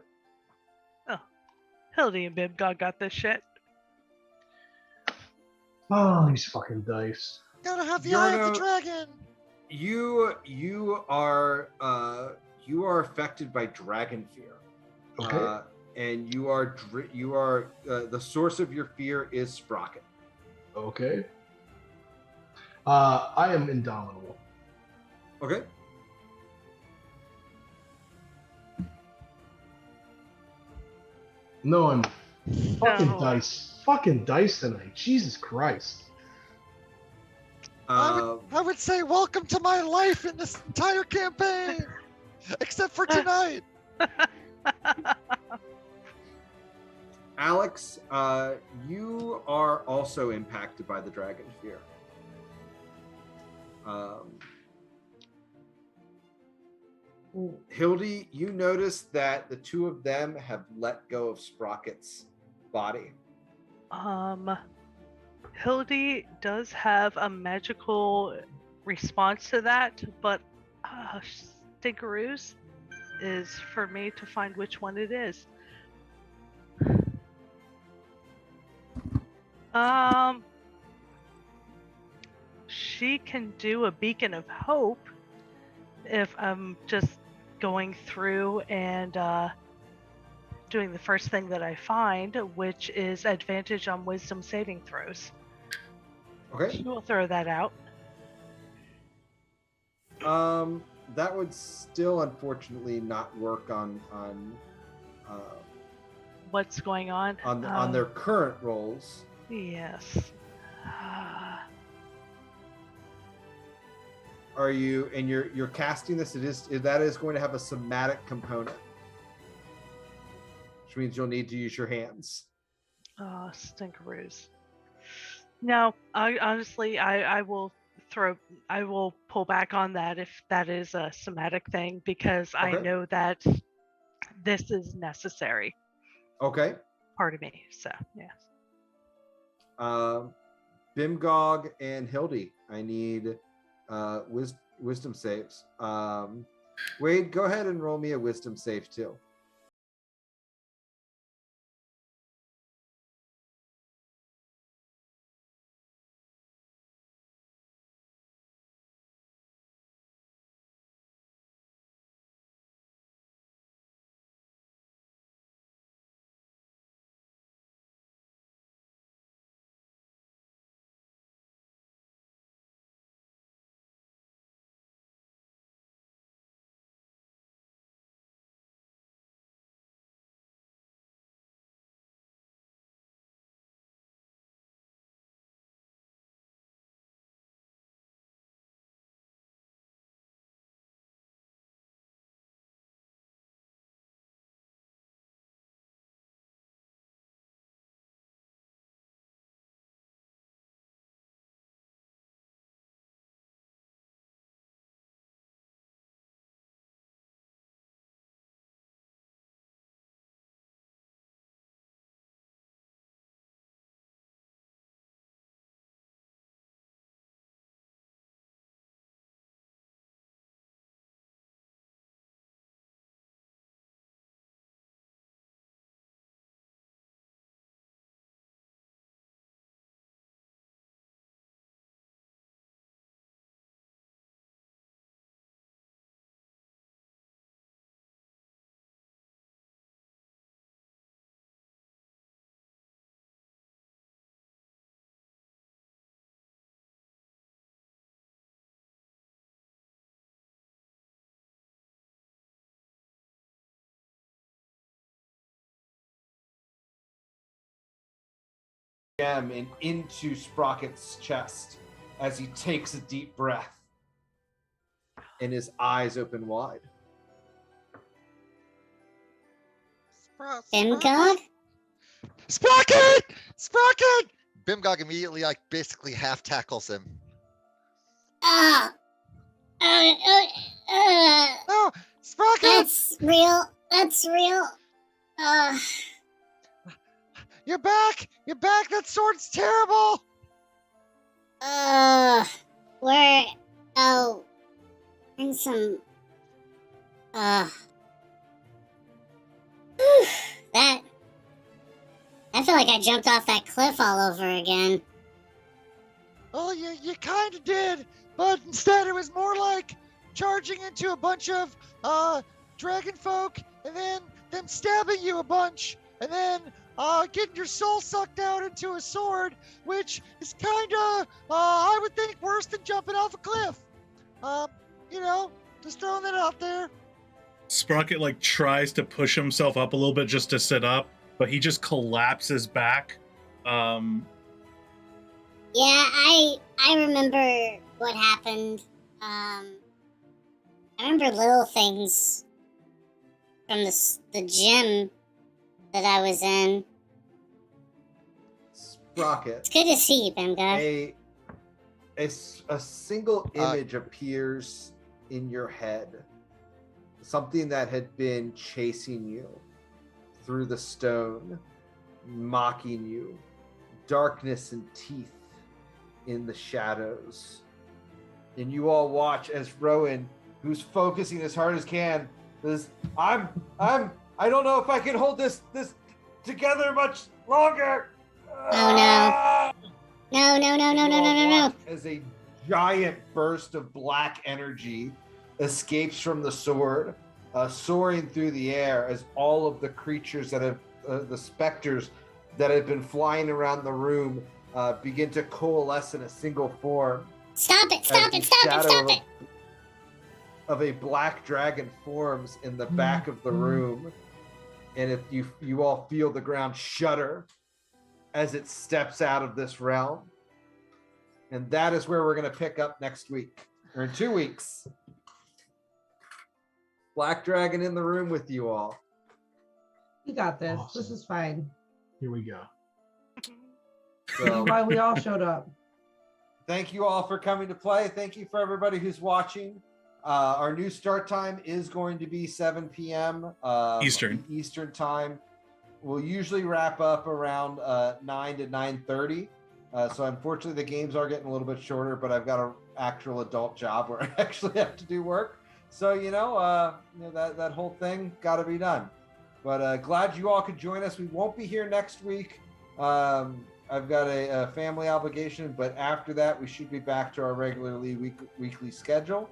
Hildy and Bibgog got this shit. Oh, these fucking dice. Gotta have the eye of the Yorno, dragon. you are affected by dragon fear. Okay. And you are the source of your fear is Sprocket. Okay. I am indomitable. Okay. No, I'm fucking No. dice. Fucking dice tonight. Jesus Christ. Uh, I would say welcome to my life in this entire campaign, except for tonight. Alex, you are also impacted by the dragon fear. Hildy, you notice that the two of them have let go of Sprocket's body. Hildy does have a magical response to that, but Stinkeroos is for me to find which one it is. She can do a beacon of hope if I'm just going through and doing the first thing that I find, which is advantage on wisdom saving throws. Okay. She will throw that out. That would still unfortunately not work on What's going on? On their current rolls. Yes. Are you and you're casting this? That is going to have a somatic component, which means you'll need to use your hands. Oh, Stinkeroos. No, I will pull back on that if that is a somatic thing, because I Okay. know that this is necessary. Okay. Part of me. So yes. Bimgog and Hildy, I need wisdom saves. Wade, go ahead and roll me a wisdom save too. And into Sprocket's chest as he takes a deep breath and his eyes open wide. Bimgog? Sprocket! Sprocket! Bimgog immediately, like, basically half tackles him. Oh. Oh, Sprocket! That's real. That's real. You're back! You're back! That sword's terrible! Where? Oh, bring some. That. I feel like I jumped off that cliff all over again. Oh, you kind of did, but instead it was more like charging into a bunch of dragon folk, and then them stabbing you a bunch, and then getting your soul sucked out into a sword, which is kind of I would think worse than jumping off a cliff. Just throwing that out there. Sprocket like tries to push himself up a little bit just to sit up, but he just collapses back. Yeah, I remember what happened. I remember little things from the gym that I was in. Sprocket. It's good to see you, Bemgar. A single image appears in your head. Something that had been chasing you through the stone, mocking you. Darkness and teeth in the shadows. And you all watch as Rowan, who's focusing as hard as can, says, I don't know if I can hold this together much longer. Oh no. No. As a giant burst of black energy escapes from the sword, soaring through the air as all of the creatures that have, the specters that have been flying around the room begin to coalesce in a single form. Stop it. Of a black dragon forms in the back of the room. And if you all feel the ground shudder as it steps out of this realm. And that is where we're going to pick up next week, or in 2 weeks. Black dragon in the room with you all. You got this. Awesome. This is fine. Here we go. So Why we all showed up. thank you all for coming to play. Thank you for everybody who's watching. Our new start time is going to be 7 p.m. Eastern time. We'll usually wrap up around 9 to 9:30. So unfortunately, the games are getting a little bit shorter, but I've got an actual adult job where I actually have to do work. So that whole thing got to be done. But glad you all could join us. We won't be here next week. I've got a family obligation, but after that, we should be back to our regularly weekly schedule.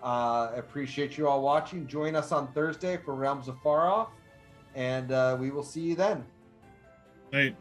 Appreciate you all watching. Join us on Thursday for Realms of Far Off, and we will see you then. Right.